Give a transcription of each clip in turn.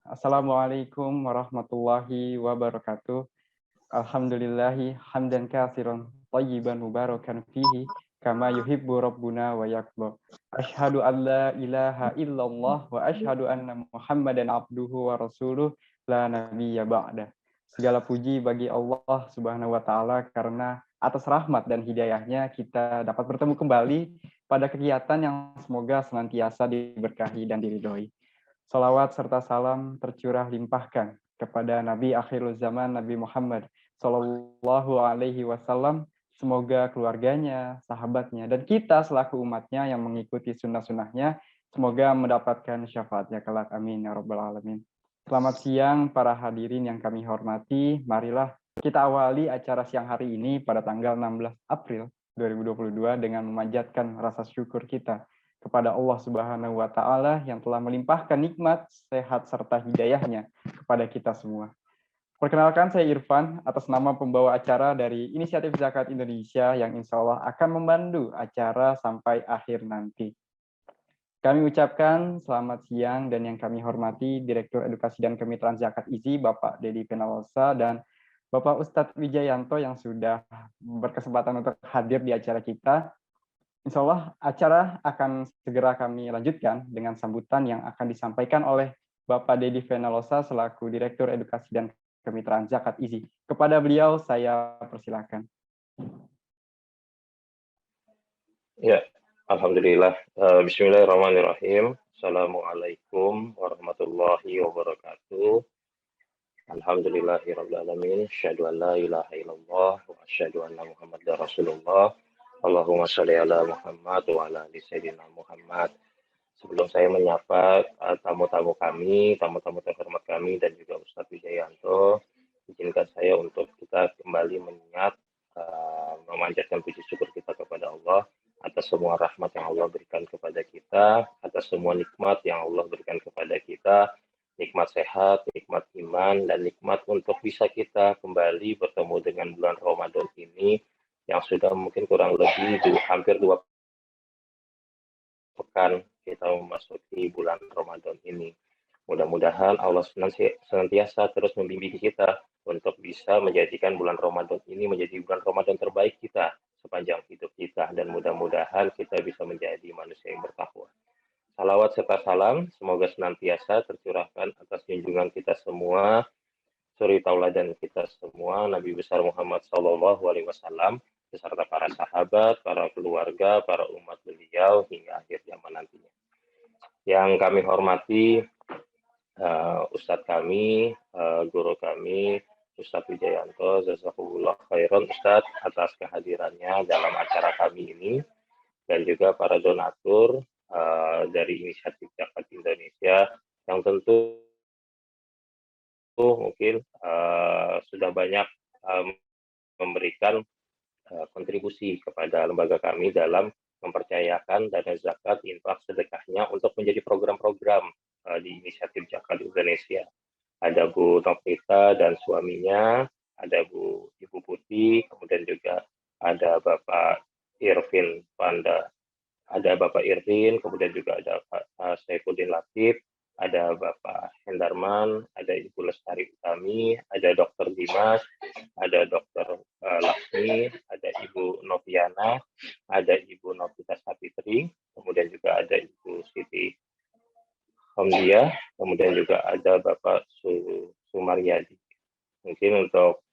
Assalamualaikum warahmatullahi wabarakatuh. Alhamdulillahi hamdan katsiran thayyiban mubarakan fihi kama yuhibbu rabbuna wa yarda. Asyhadu an la ilaha illallah wa asyhadu anna Muhammadan abduhu wa rasuluh la nabiyya ba'da. Segala puji bagi Allah Subhanahu wa taala karena atas rahmat dan hidayahnya kita dapat bertemu kembali pada kegiatan yang semoga senantiasa diberkahi dan diridhoi. Salawat serta salam tercurah limpahkan kepada Nabi akhirul zaman Nabi Muhammad Sallallahu Alaihi Wasallam. Semoga keluarganya, sahabatnya, dan kita selaku umatnya yang mengikuti sunnah-sunnahnya, semoga mendapatkan syafaatnya kelak. Amin ya rabbal alamin. Selamat siang para hadirin yang kami hormati. Marilah kita awali acara siang hari ini pada tanggal 16 April 2022 dengan memanjatkan rasa syukur kita kepada Allah Subhanahu wa taala yang telah melimpahkan nikmat, sehat serta hidayahnya kepada kita semua. Perkenalkan, saya Irfan atas nama pembawa acara dari Inisiatif Zakat Indonesia yang insya Allah akan memandu acara sampai akhir nanti. Kami ucapkan selamat siang dan yang kami hormati Direktur Edukasi dan Kemitraan Zakat IZI Bapak Dedi Penalosa dan Bapak Ustadz Wijayanto yang sudah berkesempatan untuk hadir di acara kita. Insya Allah acara akan segera kami lanjutkan dengan sambutan yang akan disampaikan oleh Bapak Dedi Venalosa selaku Direktur Edukasi dan Kemitraan Zakat IZI. Kepada beliau saya persilakan. Ya, alhamdulillah. Bismillahirrahmanirrahim. Assalamualaikum warahmatullahi wabarakatuh. Alhamdulillahirabbil alamin. Asyhadu an la ilaha illallah wa asyhadu anna Muhammadar Rasulullah. Allahumma shalli ala Muhammad wa ala ali sayyidina Muhammad. Sebelum saya menyapa tamu-tamu kami, tamu-tamu terhormat kami dan juga Ustadz Wijayanto, izinkan saya untuk kita kembali mengingat memanjatkan puji syukur kita kepada Allah atas semua rahmat yang Allah berikan kepada kita, atas semua nikmat yang Allah berikan kepada kita, nikmat sehat, nikmat iman, dan nikmat untuk bisa kita kembali bertemu dengan bulan Ramadan ini yang sudah mungkin kurang lebih hampir 2 pekan kita memasuki bulan Ramadan ini. Mudah-mudahan Allah senantiasa terus membimbing kita untuk bisa menjadikan bulan Ramadan ini menjadi bulan Ramadan terbaik kita sepanjang hidup kita, dan mudah-mudahan kita bisa menjadi manusia yang bertakwa. Salawat serta salam semoga senantiasa tercurahkan atas junjungan kita semua, suri tauladan kita semua, Nabi besar Muhammad SAW, beserta para sahabat, para keluarga, para umat beliau hingga akhir zaman nantinya. Yang kami hormati Ustadz kami, guru kami, Ustadz Wijayanto, jazakumullah khairan Ustadz atas kehadirannya dalam acara kami ini, dan juga para donatur dari Inisiatif Zakat Indonesia yang tentu mungkin sudah banyak memberikan kontribusi kepada lembaga kami dalam mempercayakan dana zakat, infak, sedekahnya untuk menjadi program-program di Inisiatif Zakat Indonesia. Ada Bu Novita dan suaminya, ada Ibu Putih, kemudian juga ada Bapak Irvin Panda, ada Bapak Irvin, kemudian juga ada Pak Saifuddin Latif, ada Bapak Hendarman, ada Ibu Lestari Utami, ada Dr. Dimas, ada Dr. Laksmi, ada Ibu Noviana, ada Ibu Novita Sapitri, kemudian juga ada Ibu Siti Hamdia, kemudian juga ada Bapak Sumaryadi. Mungkin untuk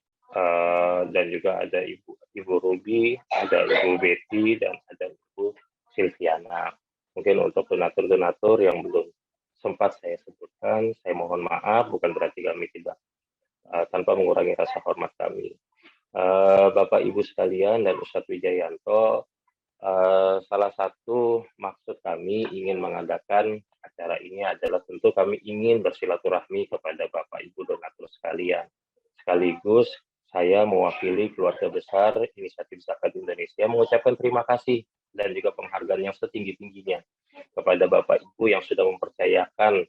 dan juga ada Ibu Ruby, ada Ibu Betty, dan ada Ibu Silviana. Mungkin untuk donatur-donatur yang belum sempat saya sebutkan, saya mohon maaf, bukan berarti kami tidak tanpa mengurangi rasa hormat kami. Bapak Ibu sekalian dan Ustadz Wijayanto, salah satu maksud kami ingin mengadakan acara ini adalah tentu kami ingin bersilaturahmi kepada Bapak Ibu donatur sekalian. Sekaligus saya mewakili keluarga besar Inisiatif Zakat Indonesia mengucapkan terima kasih dan juga penghargaan yang setinggi-tingginya kepada Bapak Ibu yang sudah mempercayakan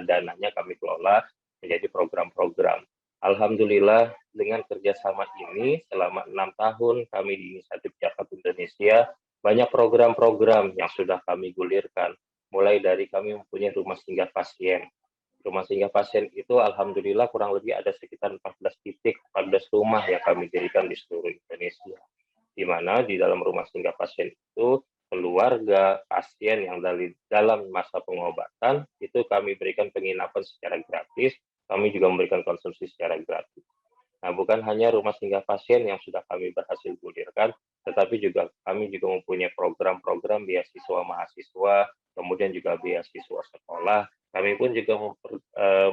dananya kami kelola menjadi program-program. Alhamdulillah dengan kerjasama ini selama 6 tahun kami di Inisiatif Zakat Indonesia banyak program-program yang sudah kami gulirkan, mulai dari kami mempunyai rumah singgah pasien, Rumah singgah pasien itu alhamdulillah kurang lebih ada sekitar 14 titik, 14 rumah yang kami dirikan di seluruh Indonesia. Di mana di dalam rumah singgah pasien itu keluarga pasien yang dalam masa pengobatan itu kami berikan penginapan secara gratis, kami juga memberikan konsumsi secara gratis. Nah, bukan hanya rumah singgah pasien yang sudah kami berhasil gulirkan, tetapi juga kami juga mempunyai program-program beasiswa mahasiswa, kemudian juga beasiswa sekolah. Kami pun juga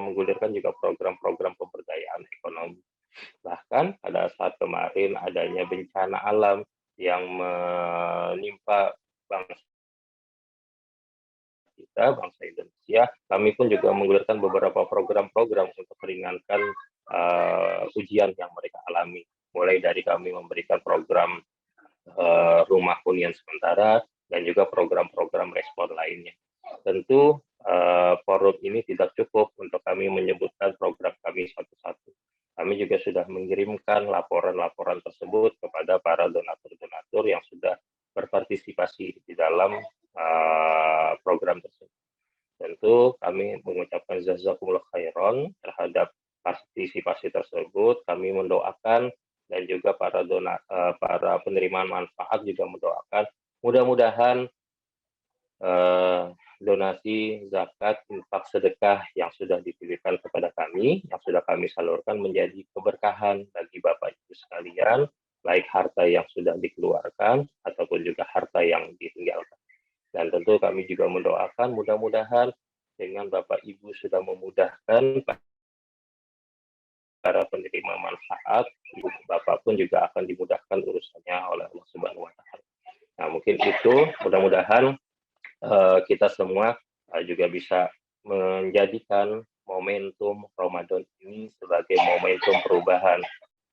menggulirkan juga program-program pemberdayaan ekonomi. Bahkan pada saat kemarin adanya bencana alam yang menimpa bangsa kita, bangsa Indonesia, kami pun juga menggulirkan beberapa program-program untuk meringankan ujian yang mereka alami. Mulai dari kami memberikan program rumah hunian sementara dan juga program-program respon lainnya. Tentu forum ini tidak cukup untuk kami menyebutkan program kami satu-satu. Kami juga sudah mengirimkan laporan-laporan tersebut kepada para donatur-donatur yang sudah berpartisipasi di dalam program tersebut. Tentu kami mengucapkan jazakumullah khairan terhadap partisipasi tersebut. Kami mendoakan dan juga para penerimaan manfaat juga mendoakan mudah-mudahan donasi, zakat, infak, sedekah yang sudah dipilihkan kepada kami, yang sudah kami salurkan menjadi keberkahan bagi Bapak Ibu sekalian, baik harta yang sudah dikeluarkan ataupun juga harta yang ditinggalkan. Dan tentu kami juga mendoakan mudah-mudahan dengan Bapak Ibu sudah memudahkan para penerima manfaat, Bapak pun juga akan dimudahkan urusannya oleh Allah Subhanahu wa Ta'ala. Nah, mungkin itu mudah-mudahan kita semua juga bisa menjadikan momentum Ramadan ini sebagai momentum perubahan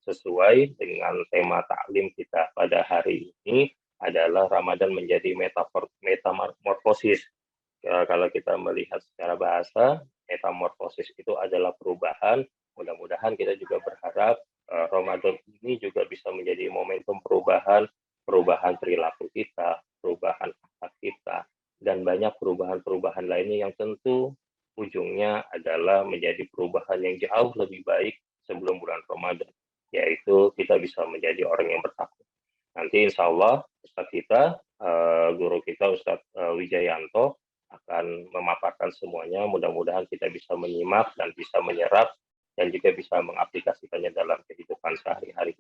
sesuai dengan tema taklim kita pada hari ini adalah Ramadan menjadi metamorfosis. Kalau kita melihat secara bahasa, metamorfosis itu adalah perubahan. Mudah-mudahan kita juga berharap Ramadan ini juga bisa menjadi momentum perubahan perilaku kita, perubahan akhlak kita, dan banyak perubahan-perubahan lainnya yang tentu ujungnya adalah menjadi perubahan yang jauh lebih baik sebelum bulan Ramadan, yaitu kita bisa menjadi orang yang bertakwa. Nanti insya Allah Ustadz kita, guru kita Ustadz Wijayanto akan memaparkan semuanya, mudah-mudahan kita bisa menyimak dan bisa menyerap dan juga bisa mengaplikasikannya dalam kehidupan sehari-hari.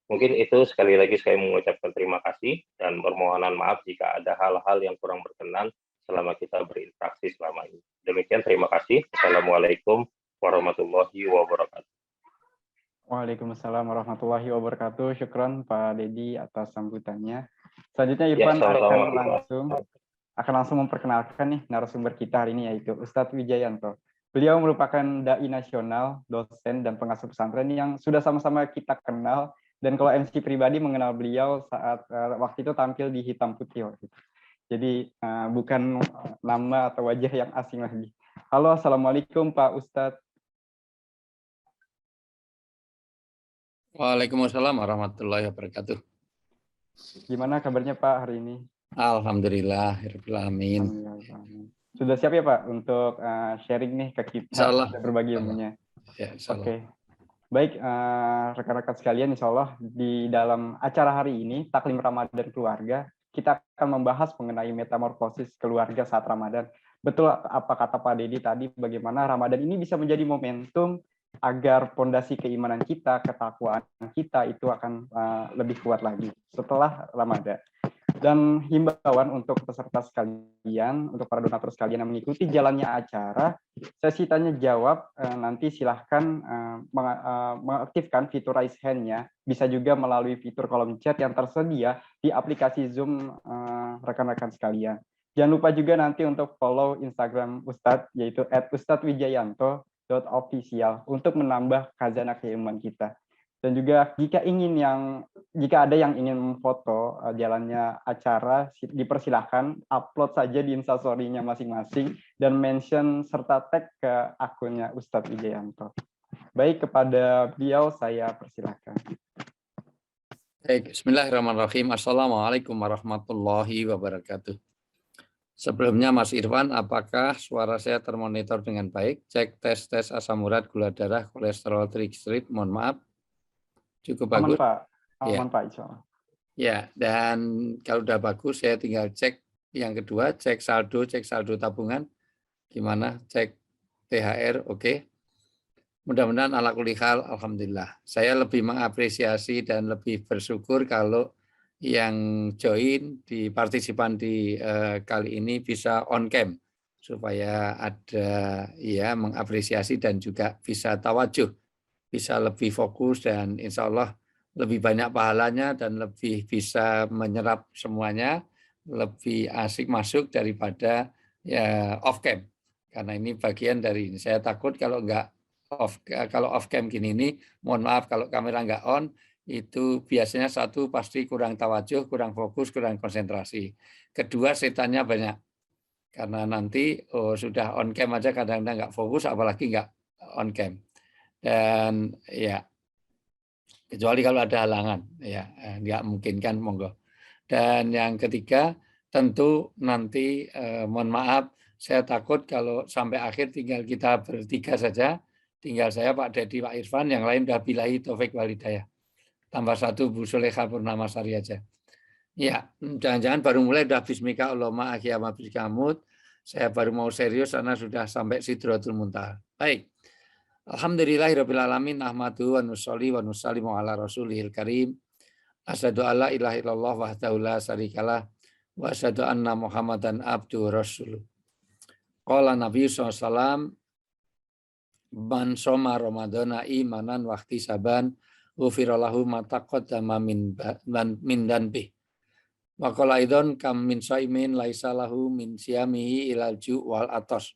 Mungkin itu sekali lagi saya mengucapkan terima kasih dan permohonan maaf jika ada hal-hal yang kurang berkenan selama kita berinteraksi selama ini. Demikian terima kasih. Assalamualaikum warahmatullahi wabarakatuh. Waalaikumsalam warahmatullahi wabarakatuh. Syukron Pak Dedi atas sambutannya. Selanjutnya Irfan akan langsung memperkenalkan nih narasumber kita hari ini, yaitu Ustadz Wijayanto. Beliau merupakan dai nasional, dosen dan pengasuh pesantren yang sudah sama-sama kita kenal. Dan kalau MC pribadi mengenal beliau saat waktu itu tampil di Hitam Putih waktu itu. Jadi bukan nama atau wajah yang asing lagi. Halo, Assalamualaikum Pak Ustadz. Waalaikumsalam warahmatullahi wabarakatuh. Gimana kabarnya Pak hari ini? Alhamdulillah, amin. Sudah siap ya Pak untuk sharing nih ke kita, berbagi ilmunya? Ya, Oke. Baik, rekan-rekan sekalian, insya Allah di dalam acara hari ini, Taklim Ramadan Keluarga, kita akan membahas mengenai metamorfosis keluarga saat Ramadan. Betul apa kata Pak Dedi tadi, bagaimana Ramadan ini bisa menjadi momentum agar pondasi keimanan kita, ketakwaan kita itu akan lebih kuat lagi setelah Ramadan. Dan himbauan untuk peserta sekalian, untuk para donatur sekalian yang mengikuti jalannya acara, sesi tanya jawab nanti silahkan mengaktifkan fitur raise hand-nya, bisa juga melalui fitur kolom chat yang tersedia di aplikasi Zoom rekan-rekan sekalian. Jangan lupa juga nanti untuk follow Instagram Ustadz, yaitu @ustadzwijayanto.official untuk menambah khazanah keilmuan kita. Dan juga jika ada yang ingin memfoto jalannya acara, dipersilahkan upload saja di Instastory-nya masing-masing dan mention serta tag ke akunnya Ustadz Wijayanto. Baik, kepada beliau saya persilahkan. Baik, bismillahirrahmanirrahim. Assalamualaikum warahmatullahi wabarakatuh. Sebelumnya Mas Irfan, apakah suara saya termonitor dengan baik? Cek tes asam urat, gula darah, kolesterol, trigliserid. Mohon maaf. Cukup Aman, bagus? Pak. Ya. Aman, Pak, insya Allah. Ya, dan kalau udah bagus, saya tinggal cek yang kedua, cek saldo tabungan. Gimana? Cek THR, oke. Mudah-mudahan ala kulli hal, alhamdulillah. Saya lebih mengapresiasi dan lebih bersyukur kalau yang join di partisipan di kali ini bisa on cam supaya ada ya mengapresiasi dan juga bisa tawajuh, bisa lebih fokus dan insya Allah lebih banyak pahalanya dan lebih bisa menyerap semuanya, lebih asik masuk daripada ya off cam. Karena ini bagian dari ini. Saya takut kalau off cam gini ini, mohon maaf kalau kamera nggak on, itu biasanya satu pasti kurang tawajuh, kurang fokus, kurang konsentrasi. Kedua setannya banyak. Karena nanti sudah on cam aja kadang-kadang nggak fokus, apalagi nggak on cam. Dan ya kecuali kalau ada halangan, ya nggak mungkin kan, monggo. Dan yang ketiga tentu nanti mohon maaf, saya takut kalau sampai akhir tinggal kita bertiga saja, tinggal saya Pak Dedi, Pak Irfan, yang lain udah bilahi taufik walhidayah. Tambah satu Bu Sulekha Purnamasari aja. Ya, jangan-jangan baru mulai udah bismika Allahumma akhiyama biskamut. Saya baru mau serius karena sudah sampai Sidratul Muntaha. Baik. Alhamdulillahirabbil alamin, nahmadu wa nusolli wa nusallimu ala rasulihil karim. Asyhadu alla ilaha illallah wahdahu la syarikalah wa asyhadu anna Muhammadan abduhu rasuluh. Qala Nabi sallallahu alaihi wasallam, man shoma ramadhana imanan wa ihtisaban ghufira lahu ma taqaddama min danbi. Wa qala aidan kam min shaimin laisa lahu min siyamihi ilal ju' wal atas.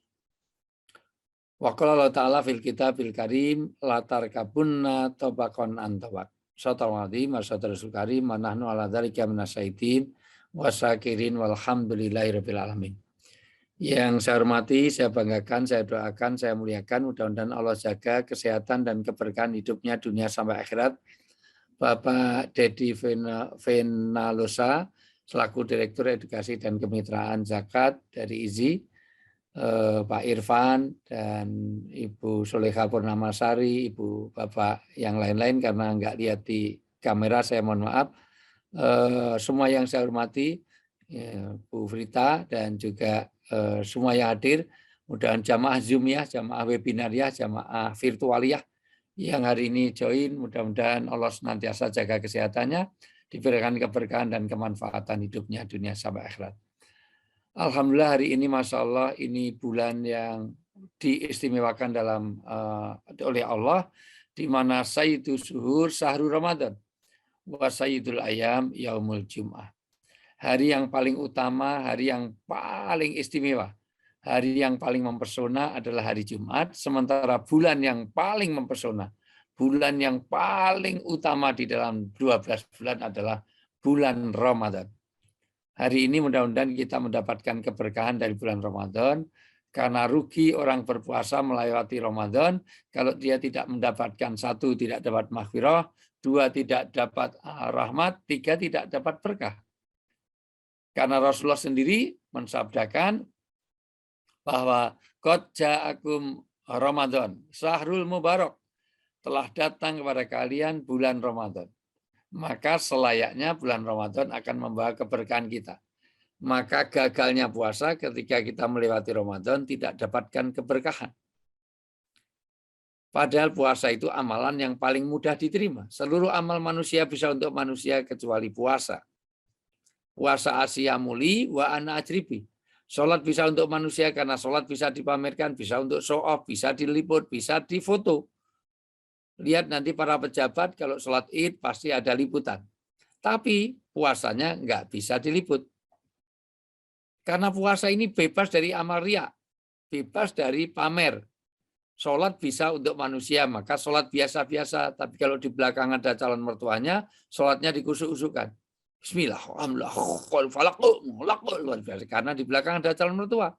Wa qala Allah ta'ala fil kitabil karim la tarkabunna tabaqan an tabaq. Sallallahu alaihi wasallam karim manahnu ala dzalika minasyaitin wasyakirin walhamdulillahirabbil alamin. Yang saya hormati, saya banggakan, saya doakan, saya muliakan, mudah-mudahan Allah jaga kesehatan dan keberkahan hidupnya dunia sampai akhirat. Bapak Dedi Venalosa selaku Direktur Edukasi dan Kemitraan Zakat dari IZI, Pak Irfan dan Ibu Sulekha Purnamasari, Ibu Bapak yang lain-lain karena nggak lihat di kamera, saya mohon maaf. Semua yang saya hormati, Bu Frita dan juga semua yang hadir, mudah-mudahan jamaah Zoom ya, jamaah webinar ya, jamaah virtualiyah yang hari ini join, mudah-mudahan Allah senantiasa jaga kesehatannya, diberikan keberkahan dan kemanfaatan hidupnya dunia sampai akhirat. Alhamdulillah hari ini Masya Allah ini bulan yang diistimewakan oleh Allah, di mana Sayyidul Suhur Syahrul Ramadan wa Sayyidul Ayam Yaumul Jum'ah. Hari yang paling utama, hari yang paling istimewa, hari yang paling mempesona adalah hari Jumat, sementara bulan yang paling mempesona, bulan yang paling utama di dalam 12 bulan adalah bulan Ramadan. Hari ini mudah-mudahan kita mendapatkan keberkahan dari bulan Ramadan, karena rugi orang berpuasa melewati Ramadan kalau dia tidak mendapatkan, satu, tidak dapat maghfirah, dua, tidak dapat rahmat, tiga, tidak dapat berkah. Karena Rasulullah sendiri mensabdakan bahwa qad ja'akum Ramadan, syahrul mubarak, telah datang kepada kalian bulan Ramadan. Maka selayaknya bulan Ramadan akan membawa keberkahan kita. Maka gagalnya puasa ketika kita melewati Ramadan tidak dapatkan keberkahan. Padahal puasa itu amalan yang paling mudah diterima. Seluruh amal manusia bisa untuk manusia kecuali puasa. Puasa asyamuli wa ana ajribi. Sholat bisa untuk manusia karena sholat bisa dipamerkan, bisa untuk show off, bisa diliput, bisa difoto. Lihat nanti para pejabat kalau sholat id pasti ada liputan. Tapi puasanya nggak bisa diliput. Karena puasa ini bebas dari amal riya, bebas dari pamer. Sholat bisa untuk manusia, maka sholat biasa-biasa. Tapi kalau di belakang ada calon mertuanya, sholatnya dikusuk-usukkan. Bismillah, karena di belakang ada calon mertua.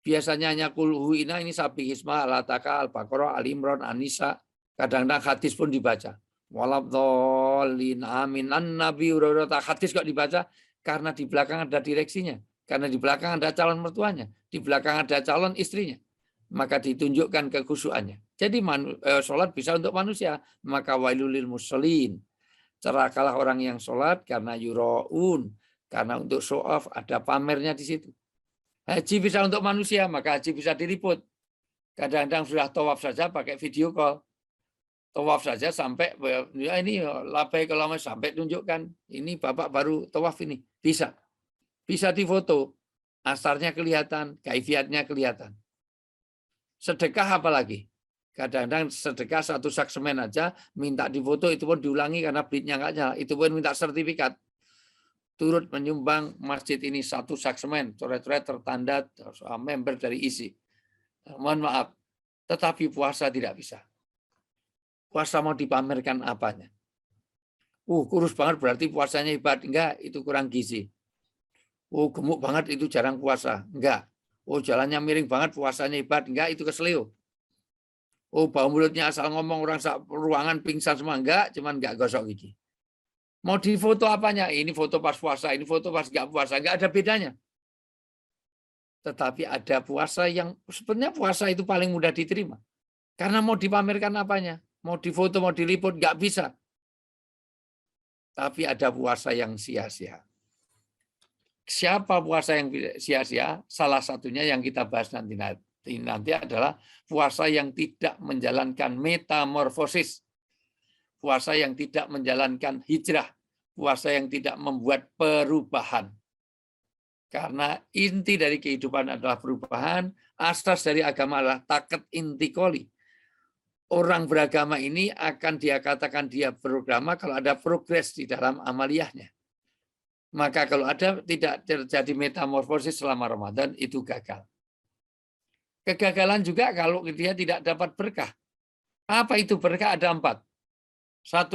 Biasanya hanya kulhuina, ini sapi hisma, al-ataka, al-baqarah, al-imran, an-nisa. Kadang-kadang hadis pun dibaca. Walabdolin amin an nabi hadis kok dibaca karena di belakang ada direksinya. Karena di belakang ada calon mertuanya, di belakang ada calon istrinya. Maka ditunjukkan kekhusyuannya. Jadi sholat bisa untuk manusia. Maka wailulil musholin. Celakalah orang yang sholat karena yuraun. Karena untuk show off ada pamernya di situ. Haji bisa untuk manusia, maka haji bisa diliput. Kadang-kadang sudah tawaf saja pakai video call. Tawaf saja sampai, ya ini labai kalau sampai tunjukkan. Ini Bapak baru tawaf ini. Bisa. Bisa difoto. Asarnya kelihatan, kaifiatnya kelihatan. Sedekah apalagi? Kadang-kadang sedekah 1 saksemen aja, minta difoto, itu pun diulangi karena blitnya nggak nyala. Itu pun minta sertifikat. Turut menyumbang masjid ini 1 saksemen, coret-coret tertanda member dari isi. Mohon maaf, tetapi puasa tidak bisa. Puasa mau dipamerkan apanya? Kurus banget berarti puasanya hebat. Enggak, itu kurang gizi. Gemuk banget itu jarang puasa. Enggak. Jalannya miring banget, puasanya hebat. Enggak, itu keselio. Bau mulutnya asal ngomong orang ruangan pingsan semua. Enggak, cuman enggak gosok gigi. Mau difoto apanya? Ini foto pas puasa, ini foto pas enggak puasa. Enggak ada bedanya. Tetapi ada puasa yang sebenarnya puasa itu paling mudah diterima. Karena mau dipamerkan apanya? Mau difoto, mau diliput, enggak bisa. Tapi ada puasa yang sia-sia. Siapa puasa yang sia-sia? Salah satunya yang kita bahas nanti adalah puasa yang tidak menjalankan metamorfosis. Puasa yang tidak menjalankan hijrah. Puasa yang tidak membuat perubahan. Karena inti dari kehidupan adalah perubahan, asas dari agama adalah taket intikoli. Orang beragama ini akan dia katakan dia beragama kalau ada progres di dalam amaliyahnya. Maka kalau ada tidak terjadi metamorfosis selama Ramadan, itu gagal. Kegagalan juga kalau dia tidak dapat berkah. Apa itu berkah? Ada 4. 1,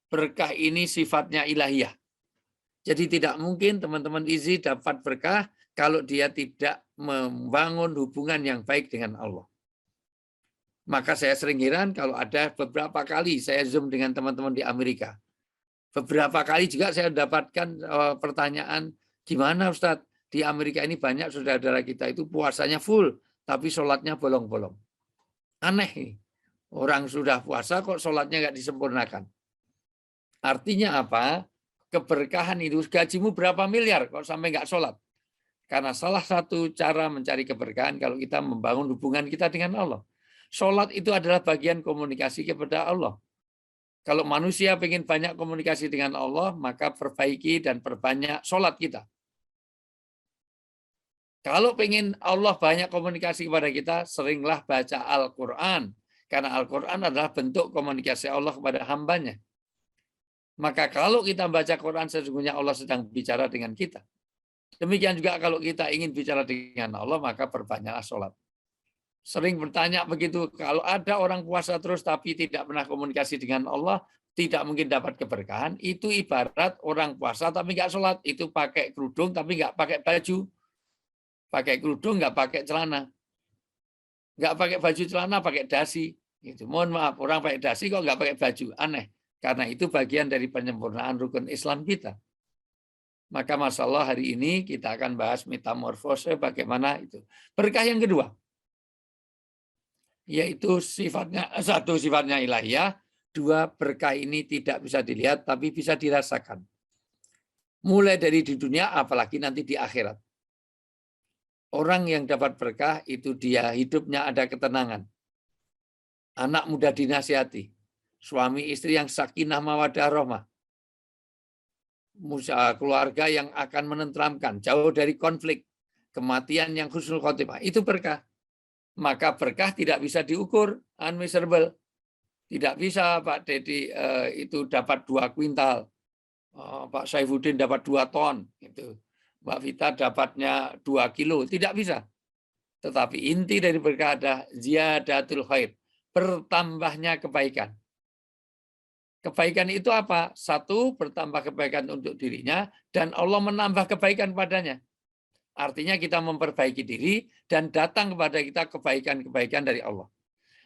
berkah ini sifatnya ilahiyah. Jadi tidak mungkin teman-teman IZI dapat berkah kalau dia tidak membangun hubungan yang baik dengan Allah. Maka saya sering heran kalau ada beberapa kali saya Zoom dengan teman-teman di Amerika. Beberapa kali juga saya dapatkan pertanyaan, gimana Ustadz, di Amerika ini banyak saudara-saudara kita itu puasanya full, tapi sholatnya bolong-bolong. Aneh ini. Orang sudah puasa kok sholatnya nggak disempurnakan. Artinya apa? Keberkahan itu, gajimu berapa miliar kok sampai nggak sholat? Karena salah satu cara mencari keberkahan kalau kita membangun hubungan kita dengan Allah. Sholat itu adalah bagian komunikasi kepada Allah. Kalau manusia ingin banyak komunikasi dengan Allah, maka perbaiki dan perbanyak sholat kita. Kalau ingin Allah banyak komunikasi kepada kita, seringlah baca Al-Quran. Karena Al-Quran adalah bentuk komunikasi Allah kepada hambanya. Maka kalau kita baca Quran, sesungguhnya Allah sedang bicara dengan kita. Demikian juga kalau kita ingin bicara dengan Allah, maka perbanyaklah sholat. Sering bertanya begitu, kalau ada orang puasa terus tapi tidak pernah komunikasi dengan Allah, tidak mungkin dapat keberkahan. Itu ibarat orang puasa tapi nggak sholat. Itu pakai kerudung tapi nggak pakai baju. Pakai kerudung nggak pakai celana. Nggak pakai baju celana, pakai dasi. Itu. Mohon maaf, orang pakai dasi kok nggak pakai baju. Aneh. Karena itu bagian dari penyempurnaan rukun Islam kita. Maka masalah hari ini kita akan bahas metamorfose bagaimana itu. Berkah yang kedua. Yaitu sifatnya, 1 sifatnya ilahiyah, 2 berkah ini tidak bisa dilihat tapi bisa dirasakan. Mulai dari di dunia apalagi nanti di akhirat. Orang yang dapat berkah itu dia hidupnya ada ketenangan. Anak muda dinasihati. Suami istri yang sakinah mawaddah rahmah. Keluarga yang akan menenteramkan, jauh dari konflik. Kematian yang husnul khotimah, itu berkah. Maka berkah tidak bisa diukur, unmeasurable. Tidak bisa Pak Dedi itu dapat 2 kuintal, Pak Saifuddin dapat 2 ton, itu. Mbak Vita dapatnya 2 kilo, tidak bisa. Tetapi inti dari berkah adalah ziyadatul khair, bertambahnya kebaikan. Kebaikan itu apa? 1, bertambah kebaikan untuk dirinya, dan Allah menambah kebaikan padanya. Artinya kita memperbaiki diri dan datang kepada kita kebaikan-kebaikan dari Allah.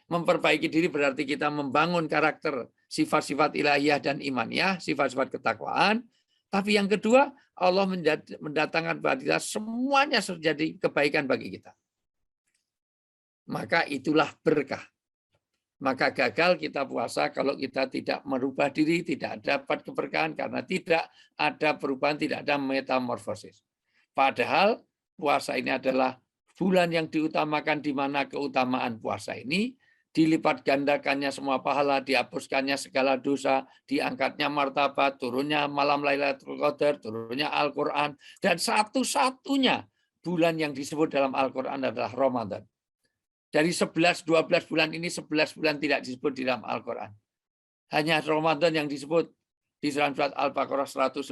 Memperbaiki diri berarti kita membangun karakter sifat-sifat ilahiyah dan imaniyah, sifat-sifat ketakwaan. Tapi yang kedua, Allah mendatangkan bagi kita semuanya terjadi kebaikan bagi kita. Maka itulah berkah. Maka gagal kita puasa kalau kita tidak merubah diri, tidak dapat keberkahan karena tidak ada perubahan, tidak ada metamorfosis. Padahal puasa ini adalah bulan yang diutamakan, di mana keutamaan puasa ini dilipat gandakannya semua pahala, dihapuskannya segala dosa, diangkatnya martabat, turunnya malam Lailatul Qadar, turunnya Al-Quran, dan satu-satunya bulan yang disebut dalam Al-Quran adalah Ramadan. Dari 11-12 bulan ini, 11 bulan tidak disebut di dalam Al-Quran. Hanya Ramadan yang disebut di surat Al-Baqarah 185.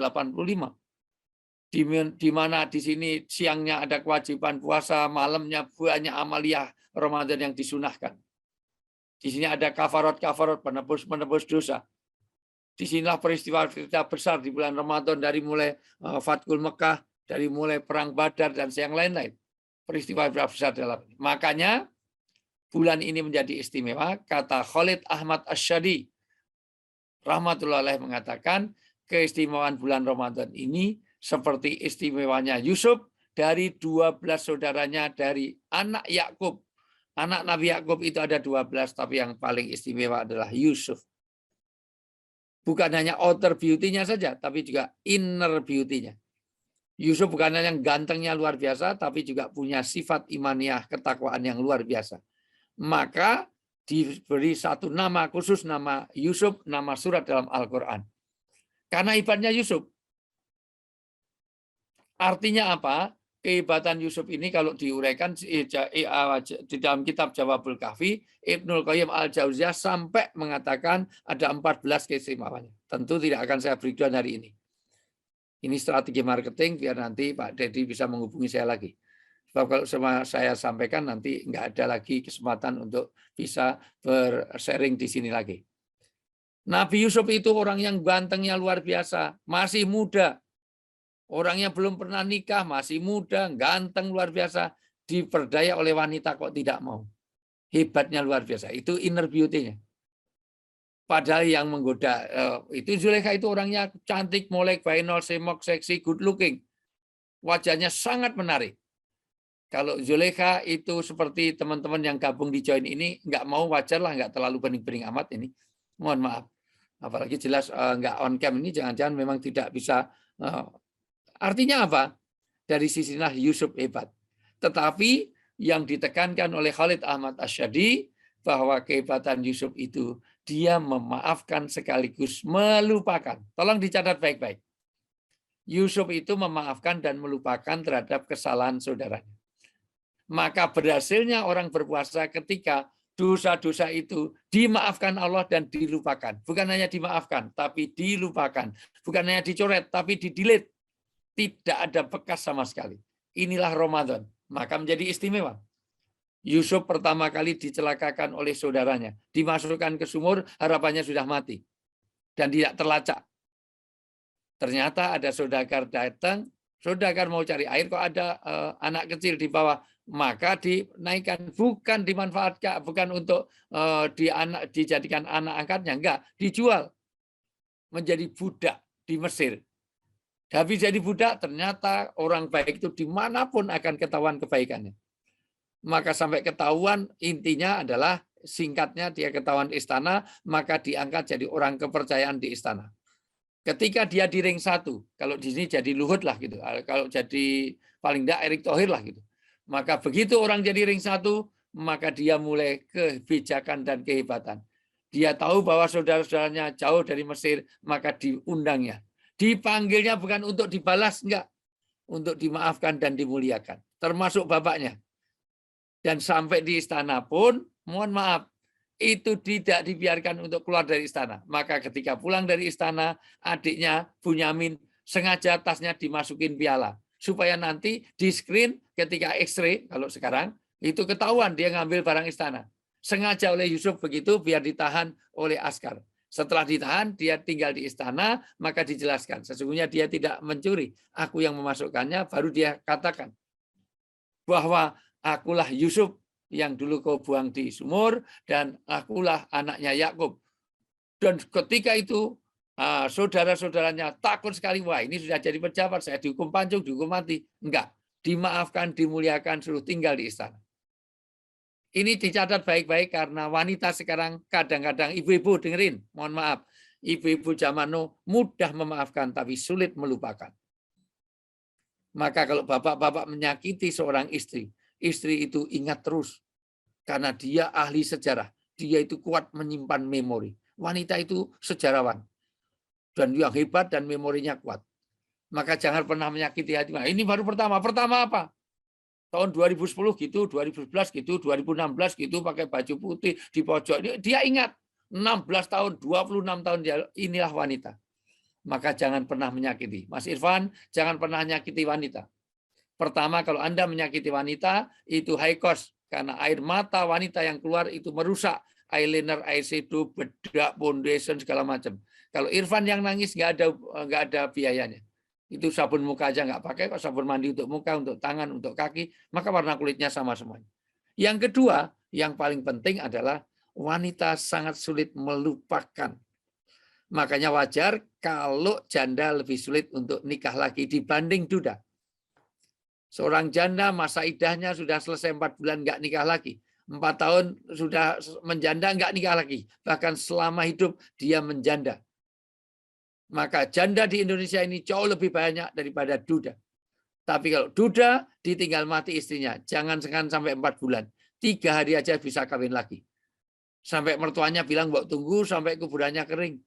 Di mana di sini siangnya ada kewajiban puasa, malamnya banyak amaliyah Ramadan yang disunahkan. Di sini ada kafarat-kafarat, penebus dosa. Di sinilah peristiwa besar di bulan Ramadan, dari mulai Fathul Mekah, dari mulai Perang Badar, dan yang lain-lain. Peristiwa besar dalam ini. Makanya bulan ini menjadi istimewa. Kata Khalid Ahmad Asyadi, rahmatullahi alaih, mengatakan keistimewaan bulan Ramadan ini seperti istimewanya Yusuf dari 12 saudaranya dari anak Yakub. Anak Nabi Yakub itu ada 12, tapi yang paling istimewa adalah Yusuf. Bukan hanya outer beauty-nya saja, tapi juga inner beauty-nya. Yusuf bukan hanya gantengnya luar biasa, tapi juga punya sifat imaniyah, ketakwaan yang luar biasa. Maka diberi satu nama khusus, nama Yusuf, nama surat dalam Al-Quran. Karena hebatnya Yusuf. Artinya apa? Kehebatan Yusuf ini kalau diuraikan di dalam kitab Jawabul Kahfi, Ibnul Qayyim Al-Jauziyah sampai mengatakan ada 14 keistimewaannya. Tentu tidak akan saya breakdown hari ini. Ini strategi marketing biar nanti Pak Dedi bisa menghubungi saya lagi. Sebab kalau saya sampaikan nanti nggak ada lagi kesempatan untuk bisa bersharing di sini lagi. Nabi Yusuf itu orang yang gantengnya luar biasa, masih muda. Orangnya belum pernah nikah, masih muda, ganteng luar biasa, diperdaya oleh wanita kok tidak mau. Hebatnya luar biasa. Itu inner beauty-nya. Padahal yang menggoda itu Zulaikha itu orangnya cantik, molek, bainol, semok, seksi, good looking. Wajahnya sangat menarik. Kalau Zulaikha itu seperti teman-teman yang gabung di join ini, nggak mau, wajar lah, nggak terlalu bening-bening amat ini. Mohon maaf. Apalagi jelas nggak on cam ini, jangan-jangan memang tidak bisa. Artinya apa? Dari sisilah Yusuf hebat. Tetapi yang ditekankan oleh Khalid Ahmad Asyadi bahwa kehebatan Yusuf itu dia memaafkan sekaligus melupakan. Tolong dicatat baik-baik. Yusuf itu memaafkan dan melupakan terhadap kesalahan saudaranya. Maka berhasilnya orang berpuasa ketika dosa-dosa itu dimaafkan Allah dan dilupakan. Bukan hanya dimaafkan, tapi dilupakan. Bukan hanya dicoret, tapi di-delete. Tidak ada bekas sama sekali. Inilah Ramadan. Maka menjadi istimewa. Yusuf pertama kali dicelakakan oleh saudaranya. Dimasukkan ke sumur, harapannya sudah mati. Dan tidak terlacak. Ternyata ada saudagar datang. Saudagar mau cari air, kok ada anak kecil di bawah. Maka dinaikkan, bukan dimanfaatkan, bukan untuk dijadikan anak angkatnya. Enggak, dijual. Menjadi budak di Mesir. Habis jadi budak, ternyata orang baik itu dimanapun akan ketahuan kebaikannya. Maka sampai ketahuan, intinya adalah singkatnya dia ketahuan istana, maka diangkat jadi orang kepercayaan di istana. Ketika dia di ring 1, kalau di sini jadi Luhut lah gitu, kalau jadi paling tidak Erick Thohir lah gitu. Maka begitu orang jadi ring 1, maka dia mulai kebijakan dan kehebatan. Dia tahu bahwa saudara-saudaranya jauh dari Mesir, maka diundangnya. Dipanggilnya bukan untuk dibalas, enggak. Untuk dimaafkan dan dimuliakan. Termasuk bapaknya. Dan sampai di istana pun, mohon maaf, itu tidak dibiarkan untuk keluar dari istana. Maka ketika pulang dari istana, adiknya Bunyamin sengaja tasnya dimasukin piala. Supaya nanti di screen ketika X-ray, kalau sekarang, itu ketahuan dia ngambil barang istana. Sengaja oleh Yusuf begitu biar ditahan oleh askar. Setelah ditahan, dia tinggal di istana, maka dijelaskan. Sesungguhnya dia tidak mencuri. Aku yang memasukkannya, baru dia katakan. Bahwa akulah Yusuf yang dulu kau buang di sumur, dan akulah anaknya Yakub. Dan ketika itu, Saudara-saudaranya takut sekali, wah ini sudah jadi pejabat, saya dihukum pancung, dihukum mati. Enggak, dimaafkan, dimuliakan, suruh tinggal di istana. Ini dicatat baik-baik karena wanita sekarang kadang-kadang, ibu-ibu dengerin, mohon maaf, ibu-ibu zaman now mudah memaafkan tapi sulit melupakan. Maka kalau bapak-bapak menyakiti seorang istri, istri itu ingat terus. Karena dia ahli sejarah, dia itu kuat menyimpan memori. Wanita itu sejarawan. Dan yang hebat dan memorinya kuat. Maka jangan pernah menyakiti hati. Nah, ini baru pertama. Pertama apa? Tahun 2010 gitu, 2011 gitu, 2016 gitu, pakai baju putih di pojok. Dia ingat 16 tahun, 26 tahun dia, inilah wanita. Maka jangan pernah menyakiti. Mas Irfan, jangan pernah menyakiti wanita. Pertama, kalau Anda menyakiti wanita, itu high cost. Karena air mata wanita yang keluar itu merusak eyeliner, eyeshadow, bedak, foundation, segala macam. Kalau Irfan yang nangis nggak ada biayanya. Itu sabun muka aja nggak pakai, kok sabun mandi untuk muka, untuk tangan, untuk kaki, maka warna kulitnya sama semuanya. Yang kedua, yang paling penting adalah wanita sangat sulit melupakan. Makanya wajar kalau janda lebih sulit untuk nikah lagi dibanding duda. Seorang janda masa idahnya sudah selesai 4 bulan nggak nikah lagi. 4 tahun sudah menjanda nggak nikah lagi. Bahkan selama hidup dia menjanda. Maka janda di Indonesia ini jauh lebih banyak daripada duda. Tapi kalau duda ditinggal mati istrinya, jangan sampai 4 bulan. 3 hari aja bisa kawin lagi. Sampai mertuanya bilang, "Mbok tunggu sampai kuburannya kering."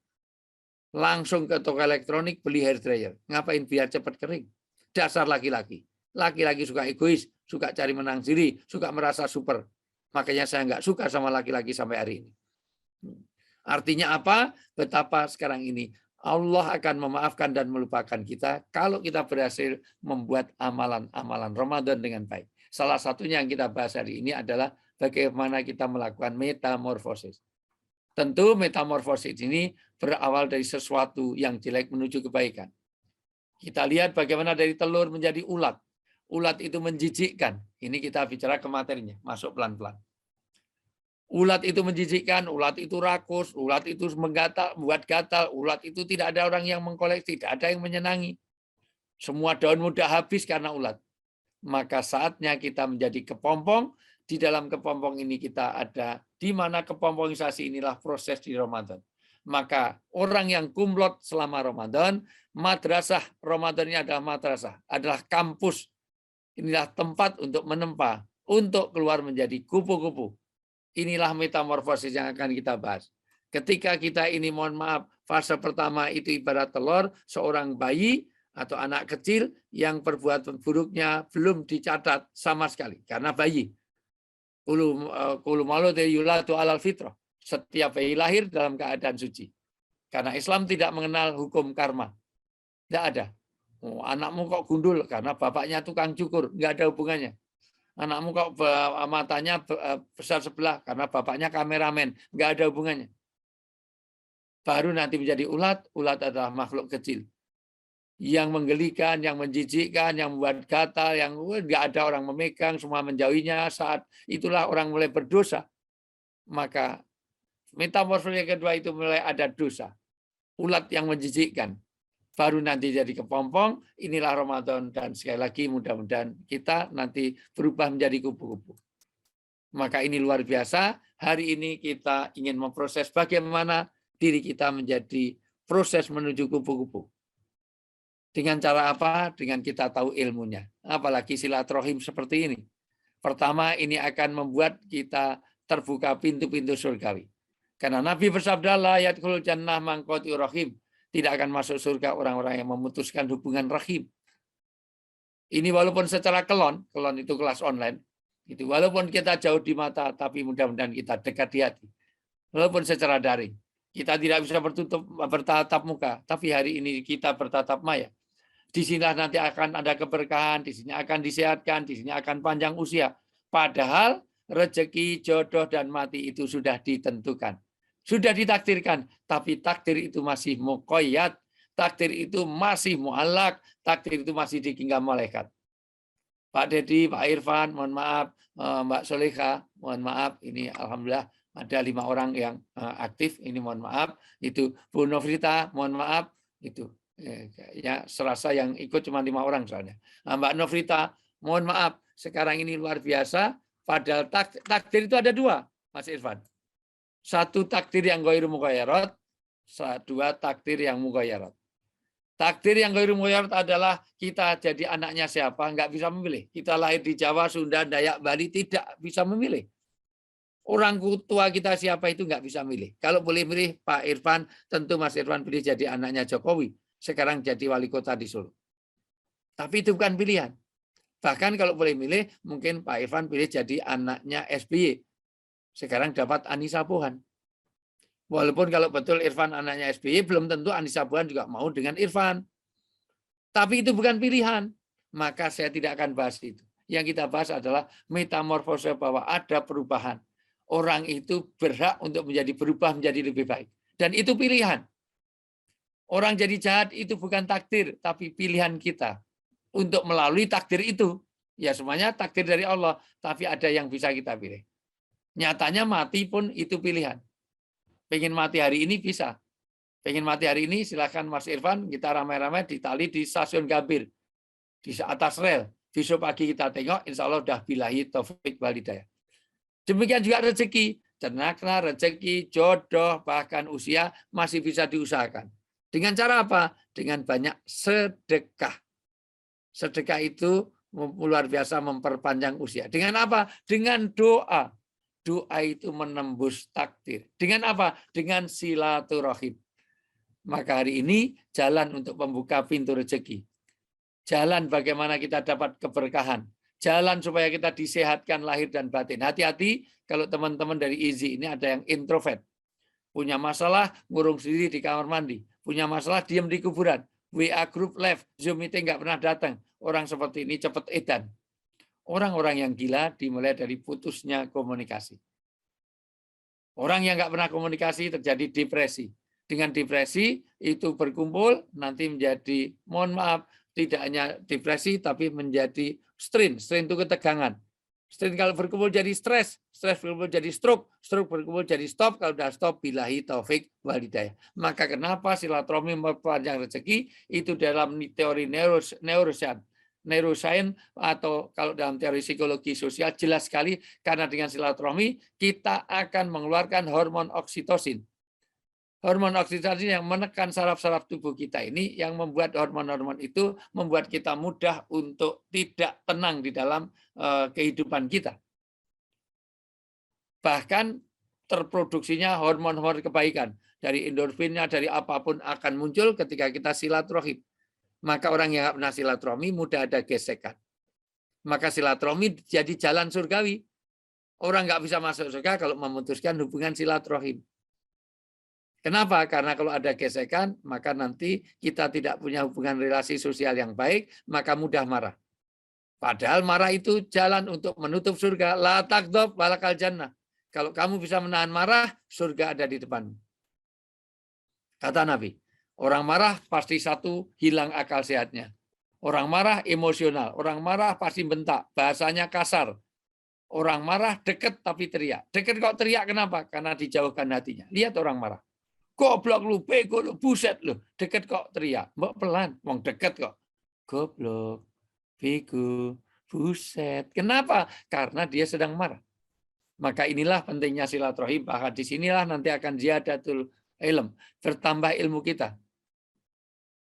Langsung ke toko elektronik beli hair dryer. Ngapain biar cepat kering? Dasar laki-laki. Laki-laki suka egois, suka cari menang diri, suka merasa super. Makanya saya nggak suka sama laki-laki sampai hari ini. Artinya apa? Betapa sekarang ini Allah akan memaafkan dan melupakan kita kalau kita berhasil membuat amalan-amalan Ramadan dengan baik. Salah satunya yang kita bahas hari ini adalah bagaimana kita melakukan metamorfosis. Tentu metamorfosis ini berawal dari sesuatu yang jelek menuju kebaikan. Kita lihat bagaimana dari telur menjadi ulat. Ulat itu menjijikkan. Ini kita bicara ke materinya, masuk pelan-pelan. Ulat itu menjijikkan, ulat itu rakus, ulat itu menggatal, buat gatal, ulat itu tidak ada orang yang mengkoleksi, tidak ada yang menyenangi. Semua daun muda habis karena ulat. Maka saatnya kita menjadi kepompong. Di dalam kepompong ini kita ada, di mana kepompongisasi inilah proses di Ramadan. Maka orang yang kumlot selama Ramadan, madrasah Ramadan ini adalah madrasah, adalah kampus. Inilah tempat untuk menempa, untuk keluar menjadi kupu-kupu. Inilah metamorfosis yang akan kita bahas. Ketika kita ini, mohon maaf, fase pertama itu ibarat telur, seorang bayi atau anak kecil yang perbuatan buruknya belum dicatat sama sekali. Karena bayi. Kulu mauludin yuladu alal fitrah. Setiap bayi lahir dalam keadaan suci. Karena Islam tidak mengenal hukum karma. Tidak ada. Oh, anakmu kok gundul karena bapaknya tukang cukur. Nggak ada hubungannya. Anakmu kok matanya besar sebelah karena bapaknya kameramen. Nggak ada hubungannya. Baru nanti menjadi ulat. Ulat adalah makhluk kecil. Yang menggelikan, yang menjijikkan, yang membuat gatal, yang nggak ada orang memegang, semua menjauhinya. Saat itulah orang mulai berdosa. Maka metamorfosis yang kedua itu mulai ada dosa. Ulat yang menjijikkan. Baru nanti jadi kepompong, inilah Ramadan. Dan sekali lagi mudah-mudahan kita nanti berubah menjadi kupu-kupu. Maka ini luar biasa. Hari ini kita ingin memproses bagaimana diri kita menjadi proses menuju kupu-kupu. Dengan cara apa? Dengan kita tahu ilmunya. Apalagi silaturahim seperti ini. Pertama, ini akan membuat kita terbuka pintu-pintu surgawi. Karena Nabi bersabda, la yadkhulul jannah man qati'ur rahim. Tidak akan masuk surga orang-orang yang memutuskan hubungan rahim. Ini walaupun secara kelon itu kelas online, itu walaupun kita jauh di mata, tapi mudah-mudahan kita dekat di hati. Walaupun secara daring, kita tidak bisa bertatap muka, tapi hari ini kita bertatap maya. Di sini nanti akan ada keberkahan, di sini akan disehatkan, di sini akan panjang usia. Padahal rezeki, jodoh, dan mati itu sudah ditentukan. Sudah ditakdirkan, tapi takdir itu masih muqayyad, takdir itu masih mu'allak, takdir itu masih digenggam malaikat. Pak Dedi, Pak Irfan, mohon maaf, Mbak Soleha, mohon maaf, ini alhamdulillah Ada 5 orang yang aktif, ini mohon maaf. Itu Bu Novrita, mohon maaf. Itu ya serasa yang ikut cuma 5 orang soalnya. Nah, Mbak Novrita, mohon maaf. Sekarang ini luar biasa. Padahal takdir itu ada 2, Mas Irfan. 1 takdir yang ghairu mughayyarat, 2 takdir yang mughayyarat. Takdir yang ghairu mughayyarat adalah kita jadi anaknya siapa, nggak bisa memilih. Kita lahir di Jawa, Sunda, Dayak, Bali, tidak bisa memilih. Orang tua kita siapa itu nggak bisa milih. Kalau boleh milih Pak Irfan, tentu Mas Irfan pilih jadi anaknya Jokowi. Sekarang jadi wali kota di Solo. Tapi itu bukan pilihan. Bahkan kalau boleh milih, mungkin Pak Irfan pilih jadi anaknya SBY. Sekarang dapat Anissa Pohan. Walaupun kalau betul Irfan anaknya SBY, belum tentu Anissa Pohan juga mau dengan Irfan. Tapi itu bukan pilihan. Maka saya tidak akan bahas itu. Yang kita bahas adalah metamorfose, bahwa ada perubahan. Orang itu berhak untuk berubah menjadi lebih baik. Dan itu pilihan. Orang jadi jahat itu bukan takdir, tapi pilihan kita. Untuk melalui takdir itu. Ya semuanya takdir dari Allah. Tapi ada yang bisa kita pilih. Nyatanya mati pun itu pilihan. Pengen mati hari ini bisa. Pengen mati hari ini silakan Mas Irfan, kita ramai-ramai di tali di stasiun Gambir. Di atas rel. Besok pagi kita tengok, insya Allah udah bilahi taufik wal hidayah. Demikian juga rezeki. Ternyata rezeki, jodoh, bahkan usia masih bisa diusahakan. Dengan cara apa? Dengan banyak sedekah. Sedekah itu luar biasa memperpanjang usia. Dengan apa? Dengan doa. Doa itu menembus takdir. Dengan apa? Dengan silaturahim. Maka hari ini jalan untuk membuka pintu rezeki. Jalan bagaimana kita dapat keberkahan. Jalan supaya kita disehatkan lahir dan batin. Hati-hati kalau teman-teman dari IZI ini ada yang introvert. Punya masalah ngurung sendiri di kamar mandi. Punya masalah diam di kuburan. WA group live, Zoom meeting nggak pernah datang. Orang seperti ini cepat edan. Orang-orang yang gila dimulai dari putusnya komunikasi. Orang yang nggak pernah komunikasi terjadi depresi. Dengan depresi itu berkumpul nanti menjadi, mohon maaf, tidak hanya depresi tapi menjadi strain. Strain itu ketegangan. Strain kalau berkumpul jadi stres, stres berkumpul jadi stroke, stroke berkumpul jadi stop, kalau sudah stop billahi taufik wal hidayah. Maka kenapa silaturahmi memperpanjang rezeki itu dalam teori neuroscience atau kalau dalam teori psikologi sosial jelas sekali, karena dengan silaturahmi kita akan mengeluarkan hormon oksitosin. Hormon oksitosin yang menekan saraf-saraf tubuh kita ini yang membuat hormon-hormon itu membuat kita mudah untuk tidak tenang di dalam kehidupan kita. Bahkan terproduksinya hormon-hormon kebaikan dari endorfinnya, dari apapun akan muncul ketika kita silaturahim. Maka orang yang pernah silaturahmi mudah ada gesekan. Maka silaturahmi jadi jalan surgawi. Orang nggak bisa masuk surga kalau memutuskan hubungan silaturahim. Kenapa? Karena kalau ada gesekan, maka nanti kita tidak punya hubungan relasi sosial yang baik, maka mudah marah. Padahal marah itu jalan untuk menutup surga. La taghdab walakal jannah. Kalau kamu bisa menahan marah, surga ada di depanmu. Kata Nabi. Orang marah pasti satu, hilang akal sehatnya. Orang marah emosional. Orang marah pasti bentak. Bahasanya kasar. Orang marah dekat tapi teriak. Dekat kok teriak kenapa? Karena dijauhkan hatinya. Lihat orang marah. Goblok lu, bego lu, buset lu. Dekat kok teriak. Mbak pelan. Wong dekat kok. Goblok, bego, buset. Kenapa? Karena dia sedang marah. Maka inilah pentingnya silaturahim. Bahkan disinilah nanti akan ziyadatul ilm. Bertambah ilmu kita.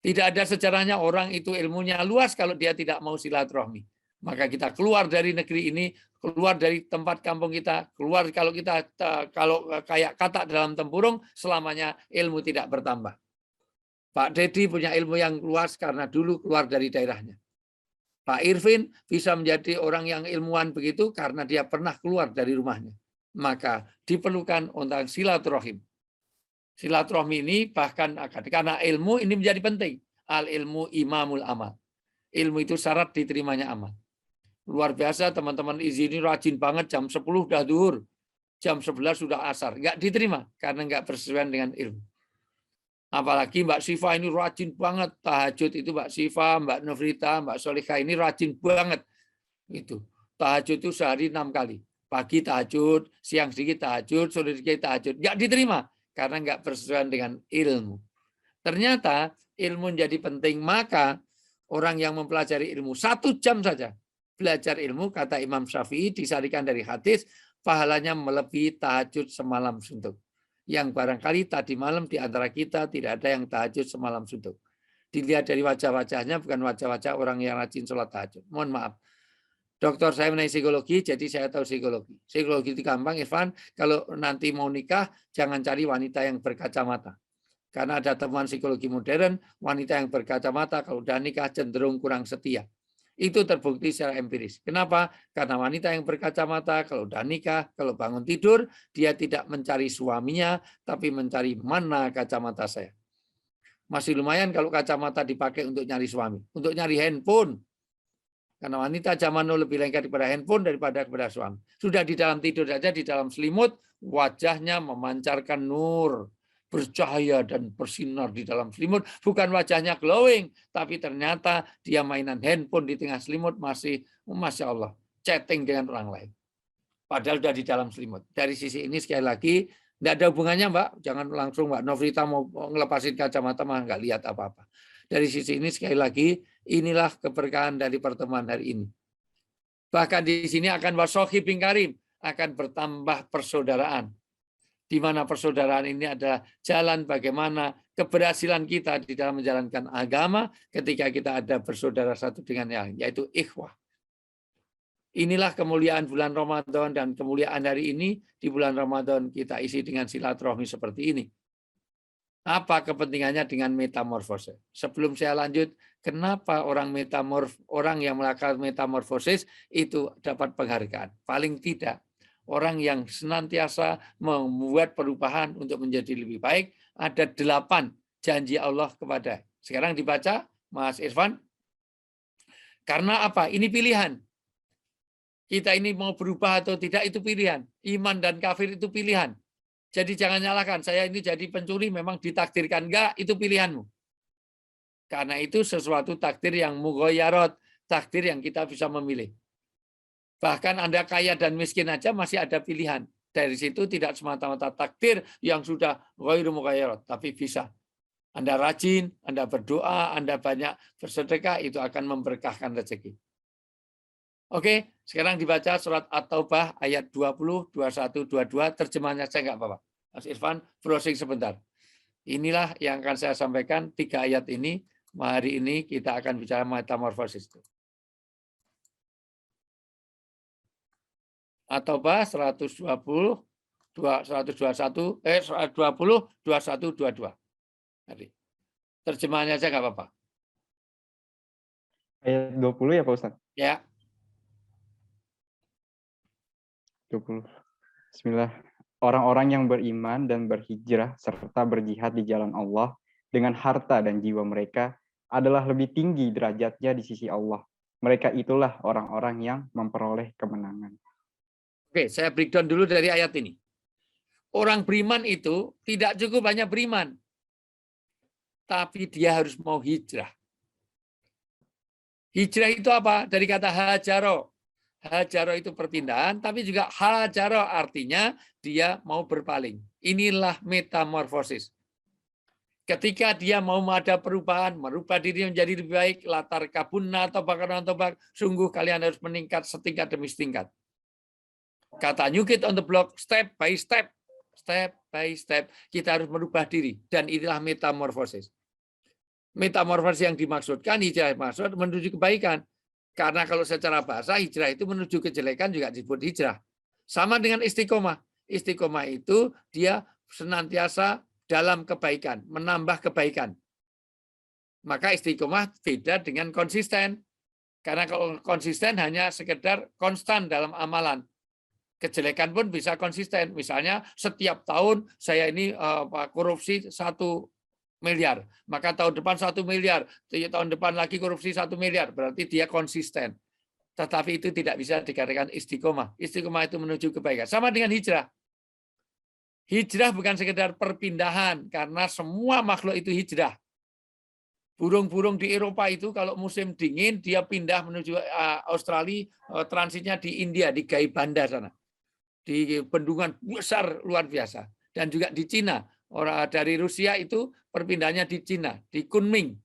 Tidak ada sejarahnya orang itu ilmunya luas kalau dia tidak mau silaturahmi. Maka kita keluar dari negeri ini, keluar dari tempat kampung kita, keluar kalau kayak katak dalam tempurung, selamanya ilmu tidak bertambah. Pak Dedi punya ilmu yang luas karena dulu keluar dari daerahnya. Pak Irvin bisa menjadi orang yang ilmuwan begitu karena dia pernah keluar dari rumahnya. Maka diperlukan untuk silaturahim. Silaturahmi ini bahkan karena ilmu ini menjadi penting. Al ilmu imamul amal. Ilmu itu syarat diterimanya amal. Luar biasa teman-teman IZI ini rajin banget, jam 10 udah duhur. Jam 11 sudah asar. Nggak diterima karena nggak bersesuaian dengan ilmu. Apalagi Mbak Siva ini rajin banget. Tahajud itu Mbak Siva, Mbak Novrita, Mbak Solihah ini rajin banget. Itu. Tahajud itu sehari 6 kali. Pagi tahajud, siang sedikit tahajud, sore sedikit tahajud. Nggak diterima karena nggak bersesuaian dengan ilmu. Ternyata ilmu jadi penting, maka orang yang mempelajari ilmu 1 jam saja belajar ilmu, kata Imam Syafi'i disarikan dari hadis, pahalanya melebihi tahajud semalam suntuk. Yang barangkali tadi malam di antara kita tidak ada yang tahajud semalam suntuk. Dilihat dari wajah-wajahnya bukan wajah-wajah orang yang rajin sholat tahajud. Mohon maaf. Dokter saya menaik psikologi, jadi saya tahu psikologi. Psikologi itu gampang, Irfan. Kalau nanti mau nikah, jangan cari wanita yang berkacamata. Karena ada temuan psikologi modern, wanita yang berkacamata kalau udah nikah cenderung kurang setia. Itu terbukti secara empiris. Kenapa? Karena wanita yang berkacamata kalau udah nikah, kalau bangun tidur, dia tidak mencari suaminya, tapi mencari mana kacamata saya. Masih lumayan kalau kacamata dipakai untuk nyari suami, untuk nyari handphone. Karena wanita zaman now lebih lengkap daripada handphone daripada kepada suami. Sudah di dalam tidur saja, di dalam selimut, wajahnya memancarkan nur, bercahaya dan bersinar di dalam selimut. Bukan wajahnya glowing, tapi ternyata dia mainan handphone di tengah selimut masih, Masya Allah, chatting dengan orang lain. Padahal sudah di dalam selimut. Dari sisi ini sekali lagi, tidak ada hubungannya, Mbak. Jangan langsung Mbak Novrita mau ngelepasin kacamata, mah nggak lihat apa-apa. Dari sisi ini sekali lagi, inilah keberkahan dari pertemuan hari ini. Bahkan di sini akan wasohibin karim, akan bertambah persaudaraan. Di mana persaudaraan ini adalah jalan bagaimana keberhasilan kita di dalam menjalankan agama ketika kita ada bersaudara satu dengan yang lain, yaitu ikhwah. Inilah kemuliaan bulan Ramadan, dan kemuliaan hari ini di bulan Ramadan kita isi dengan silaturahmi seperti ini. Apa kepentingannya dengan metamorfosis? Sebelum saya lanjut, kenapa orang yang melakukan metamorfosis itu dapat penghargaan? Paling tidak, orang yang senantiasa membuat perubahan untuk menjadi lebih baik, ada 8 janji Allah kepada. Sekarang dibaca, Mas Irfan. Karena apa? Ini pilihan. Kita ini mau berubah atau tidak, itu pilihan. Iman dan kafir itu pilihan. Jadi jangan nyalakan, saya ini jadi pencuri memang ditakdirkan. Enggak, itu pilihanmu. Karena itu sesuatu takdir yang mughayyarot, takdir yang kita bisa memilih. Bahkan Anda kaya dan miskin aja masih ada pilihan. Dari situ tidak semata-mata takdir yang sudah ghairu mughayyarot, tapi bisa. Anda rajin, Anda berdoa, Anda banyak bersedekah, itu akan memberkahkan rezeki. Oke, sekarang dibaca surat At-Taubah ayat 20, 21, 22, terjemahnya saya nggak apa-apa. Mas Irfan, browsing sebentar. Inilah yang akan saya sampaikan, 3 ayat ini. Hari ini kita akan bicara metamorfosis. At-Taubah 120, 121, 20, 21, 22. Terjemahnya saya nggak apa-apa. Ayat 20 ya Pak Ustadz? Ya. 20. Bismillah. Orang-orang yang beriman dan berhijrah serta berjihad di jalan Allah dengan harta dan jiwa mereka adalah lebih tinggi derajatnya di sisi Allah. Mereka itulah orang-orang yang memperoleh kemenangan. Oke, saya breakdown dulu dari ayat ini. Orang beriman itu tidak cukup hanya beriman, tapi dia harus mau hijrah. Hijrah itu apa? Dari kata hajaro. Hajaro itu perpindahan, tapi juga hajaro artinya dia mau berpaling. Inilah metamorfosis. Ketika dia mau ada perubahan, merubah diri menjadi lebih baik, latar kabunna atau bakaran tobak, sungguh kalian harus meningkat setingkat demi setingkat. Kata New Kid on the Block, step by step, step by step, kita harus merubah diri. Dan inilah metamorfosis. Metamorfosis yang dimaksudkan, hijrah maksud menuju kebaikan. Karena kalau secara bahasa hijrah itu menuju kejelekan juga disebut hijrah. Sama dengan istiqomah. Istiqomah itu dia senantiasa dalam kebaikan, menambah kebaikan. Maka istiqomah beda dengan konsisten. Karena kalau konsisten hanya sekedar konstan dalam amalan. Kejelekan pun bisa konsisten. Misalnya setiap tahun saya ini korupsi 1 miliar, maka tahun depan 1 miliar, tahun depan lagi korupsi 1 miliar, berarti dia konsisten. Tetapi itu tidak bisa dikatakan istiqomah. Istiqomah itu menuju kebaikan. Sama dengan hijrah. Hijrah bukan sekedar perpindahan, karena semua makhluk itu hijrah. Burung-burung di Eropa itu kalau musim dingin dia pindah menuju Australia, transitnya di India, di Gaibanda sana. di bendungan besar luar biasa. Dan juga di Cina, orang dari Rusia itu perpindahannya di Cina, di Kunming.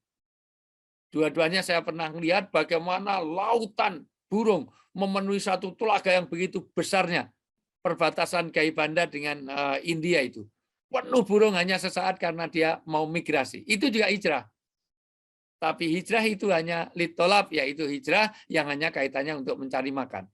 Dua-duanya saya pernah melihat bagaimana lautan burung memenuhi satu telaga yang begitu besarnya, perbatasan Gaibanda dengan India itu. Penuh burung hanya sesaat karena dia mau migrasi. Itu juga hijrah. Tapi hijrah itu hanya litolab, yaitu hijrah yang hanya kaitannya untuk mencari makan.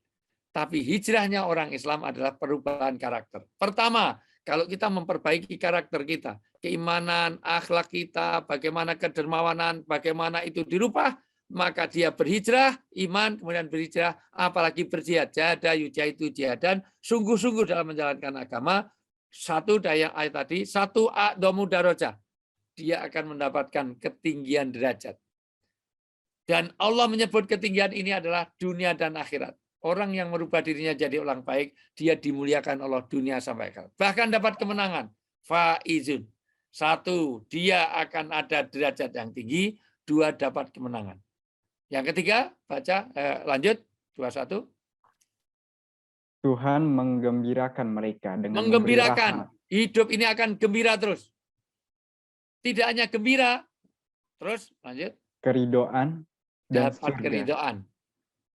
Tapi hijrahnya orang Islam adalah perubahan karakter. Pertama, kalau kita memperbaiki karakter kita, keimanan, akhlak kita, bagaimana kedermawanan, bagaimana itu dirubah, maka dia berhijrah, iman, kemudian berhijrah, apalagi berjihad. Jahada yujahidu jihadan, sungguh-sungguh dalam menjalankan agama. Satu daya ayat tadi, satu a'dhamu darajah. Dia akan mendapatkan ketinggian derajat. Dan Allah menyebut ketinggian ini adalah dunia dan akhirat. Orang yang merubah dirinya jadi orang baik, dia dimuliakan Allah dunia sampai akhirat. Bahkan dapat kemenangan. Faizun. Satu, dia akan ada derajat yang tinggi. Dua, dapat kemenangan. Yang ketiga, baca, lanjut. 21. Tuhan menggembirakan mereka dengan memberi Menggembirakan. rahmat. Hidup ini akan gembira terus. Tidak hanya gembira, terus lanjut. Keridoan dan Dapat surga. keridoan.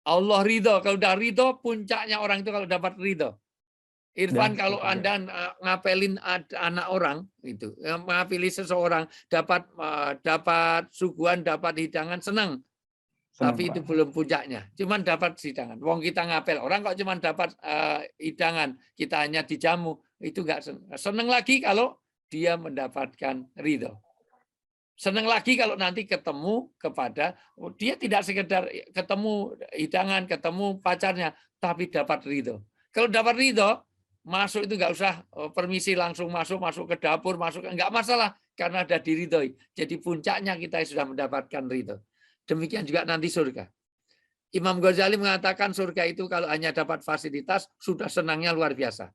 Allah ridho. Kalau udah ridho, puncaknya orang itu kalau dapat ridho. Irfan, Dan kalau surga. Anda ngapelin anak orang, itu ngapeli seseorang, dapat suguhan, dapat hidangan, senang. Tapi itu Pak. belum puncaknya. Cuman dapat hidangan. Wong kita ngapel. Orang kok cuman dapat hidangan, kita hanya dijamu, itu enggak senang. Senang lagi kalau dia mendapatkan ridho. Senang lagi kalau nanti ketemu kepada, dia tidak sekedar ketemu hidangan, ketemu pacarnya, tapi dapat ridho. Kalau dapat ridho, masuk itu nggak usah permisi, langsung masuk ke dapur, nggak masalah, karena ada diridhoi. Jadi puncaknya kita sudah mendapatkan ridho. Demikian juga nanti surga. Imam Ghazali mengatakan surga itu kalau hanya dapat fasilitas, sudah senangnya luar biasa.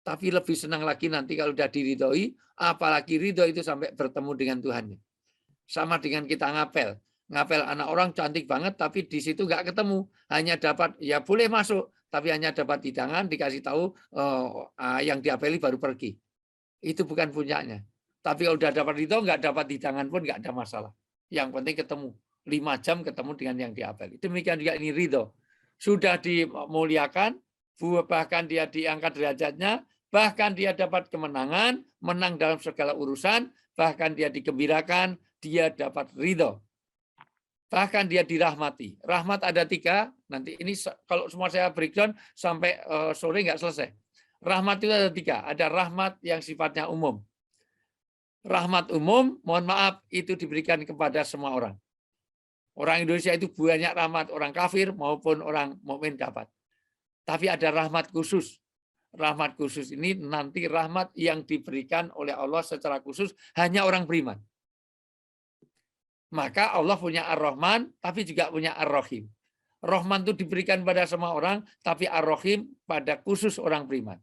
Tapi lebih senang lagi nanti kalau sudah diridhoi, apalagi ridho itu sampai bertemu dengan Tuhannya. Sama dengan kita ngapel. Ngapel anak orang cantik banget, tapi di situ nggak ketemu. Hanya dapat, ya boleh masuk, tapi hanya dapat hidangan, dikasih tahu yang diapeli baru pergi. Itu bukan puncaknya. Tapi kalau udah dapat ridho, nggak dapat hidangan pun nggak ada masalah. Yang penting ketemu. 5 jam ketemu dengan yang diapeli. Demikian juga ini ridho. Sudah dimuliakan, bahkan dia diangkat derajatnya, bahkan dia dapat kemenangan, menang dalam segala urusan, bahkan dia digembirakan, dia dapat ridho. Bahkan dia dirahmati. Rahmat ada 3. Nanti ini kalau semua saya breakdown sampai sore nggak selesai. Rahmat itu ada 3. Ada rahmat yang sifatnya umum. Rahmat umum, mohon maaf, itu diberikan kepada semua orang. Orang Indonesia itu banyak rahmat, orang kafir maupun orang mukmin dapat. Tapi ada rahmat khusus. Rahmat khusus ini nanti rahmat yang diberikan oleh Allah secara khusus hanya orang beriman. Maka Allah punya Ar-Rahman, tapi juga punya Ar-Rahim. Rahman itu diberikan pada semua orang, tapi Ar-Rahim pada khusus orang beriman.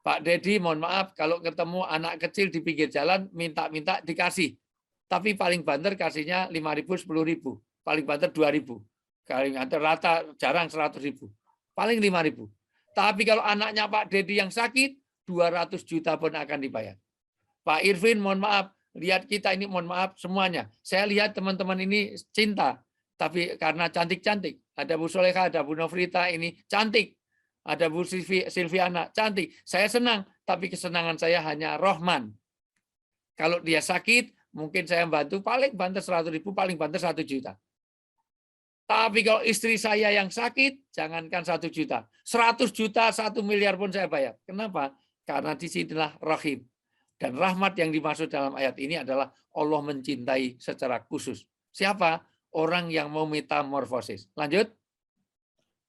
Pak Dedi, mohon maaf, kalau ketemu anak kecil di pinggir jalan, minta-minta dikasih. Tapi paling banter kasihnya 5.000, 10.000. Paling banter 2.000. Paling banter rata jarang 100.000. Paling 5.000. Tapi kalau anaknya Pak Dedi yang sakit, 200 juta pun akan dibayar. Pak Irvin, mohon maaf, lihat kita ini, mohon maaf semuanya. Saya lihat teman-teman ini cinta, tapi karena cantik-cantik. Ada Bu Soleha, ada Bu Nofrita, ini cantik. Ada Bu Silviana, cantik. Saya senang, tapi kesenangan saya hanya Rohman. Kalau dia sakit, mungkin saya bantu, paling bantu 100.000, paling bantu 1 juta. Tapi kalau istri saya yang sakit, jangankan 1 juta. 100 juta, 1 miliar pun saya bayar. Kenapa? Karena disinilah rahim. Dan rahmat yang dimaksud dalam ayat ini adalah Allah mencintai secara khusus. Siapa? Orang yang mau metamorfosis. Lanjut.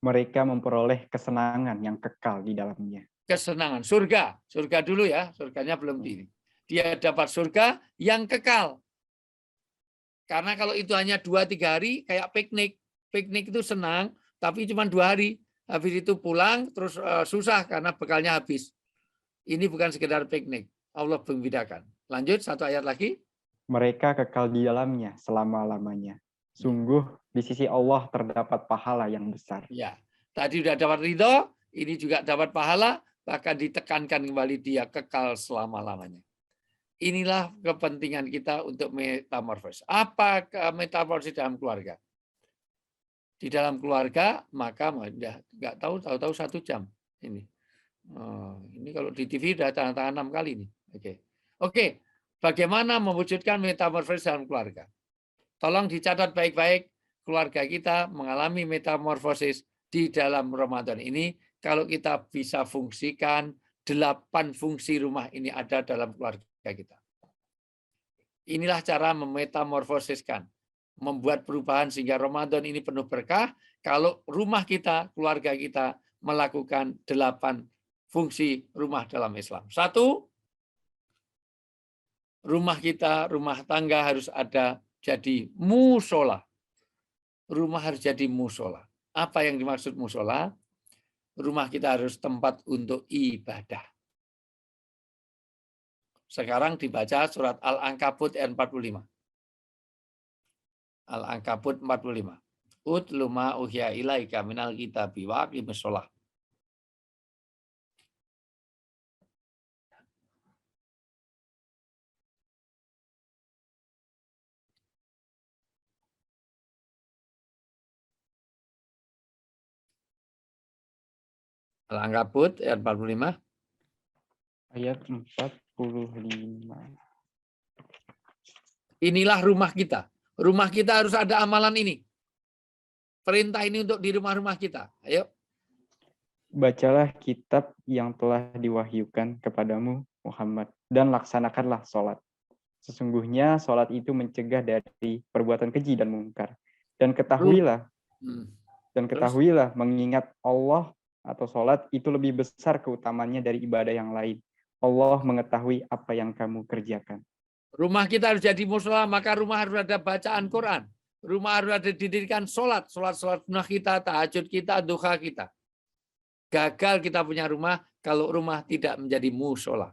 Mereka memperoleh kesenangan yang kekal di dalamnya. Kesenangan. Surga. Surga dulu ya. Surganya belum di ini. Dia dapat surga yang kekal. Karena kalau itu hanya 2-3 hari, kayak piknik. Piknik itu senang, tapi cuma 2 hari. Habis itu pulang, terus susah karena bekalnya habis. Ini bukan sekedar piknik. Allah membedakan. Lanjut, 1 ayat lagi. Mereka kekal di dalamnya selama-lamanya. Sungguh di sisi Allah terdapat pahala yang besar. Ya, tadi sudah dapat ridho, ini juga dapat pahala, bahkan ditekankan kembali dia kekal selama-lamanya. Inilah kepentingan kita untuk metamorfosis. Apa metamorfosis dalam keluarga? Di dalam keluarga, maka nggak tahu 1 jam. Ini kalau di TV sudah tanda tangan 6 kali nih. Oke. Bagaimana mewujudkan metamorfosis dalam keluarga? Tolong dicatat baik-baik, keluarga kita mengalami metamorfosis di dalam Ramadan ini. Kalau kita bisa fungsikan 8 fungsi rumah ini ada dalam keluarga kita. Inilah cara memetamorfosiskan, membuat perubahan sehingga Ramadan ini penuh berkah. Kalau rumah kita, keluarga kita melakukan 8 fungsi rumah dalam Islam. 1, rumah kita, rumah tangga harus ada jadi musola. Rumah harus jadi musola. Apa yang dimaksud musola? Rumah kita harus tempat untuk ibadah. Sekarang dibaca surat Al-Ankabut ayat 45. Al-Ankabut 45. Utlu ma uhiya ilaika minal kitabi wa aqimis shalah. Al-Ankabut ayat 45. Ayat 45. Inilah rumah kita. Rumah kita harus ada amalan ini. Perintah ini untuk di rumah-rumah kita. Ayo. Bacalah kitab yang telah diwahyukan kepadamu, Muhammad, dan laksanakanlah sholat. Sesungguhnya sholat itu mencegah dari perbuatan keji dan mungkar. Dan ketahuilah, mengingat Allah atau sholat itu lebih besar keutamannya dari ibadah yang lain. Allah mengetahui apa yang kamu kerjakan. Rumah kita harus jadi musola, maka rumah harus ada bacaan Quran. Rumah harus ada didirikan sholat sunnah kita, tahajud kita, duha kita. Gagal kita punya rumah kalau rumah tidak menjadi musola.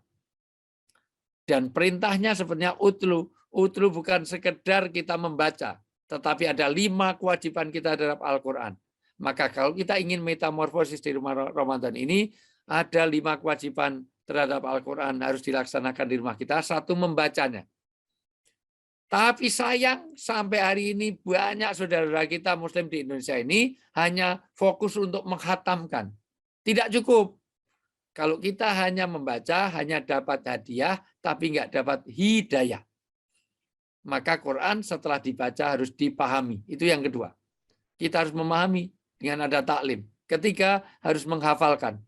Dan perintahnya sebenarnya utlu. Utlu bukan sekedar kita membaca, tetapi ada 5 kewajiban kita terhadap Al-Quran. Maka kalau kita ingin metamorfosis di rumah Ramadan ini, ada 5 kewajiban terhadap Al-Quran harus dilaksanakan di rumah kita. 1, membacanya. Tapi sayang sampai hari ini banyak saudara kita Muslim di Indonesia ini hanya fokus untuk menghatamkan. Tidak cukup. Kalau kita hanya membaca, hanya dapat hadiah, tapi nggak dapat hidayah. Maka Quran setelah dibaca harus dipahami. Itu yang kedua. Kita harus memahami dengan ada taklim. Ketiga, harus menghafalkan.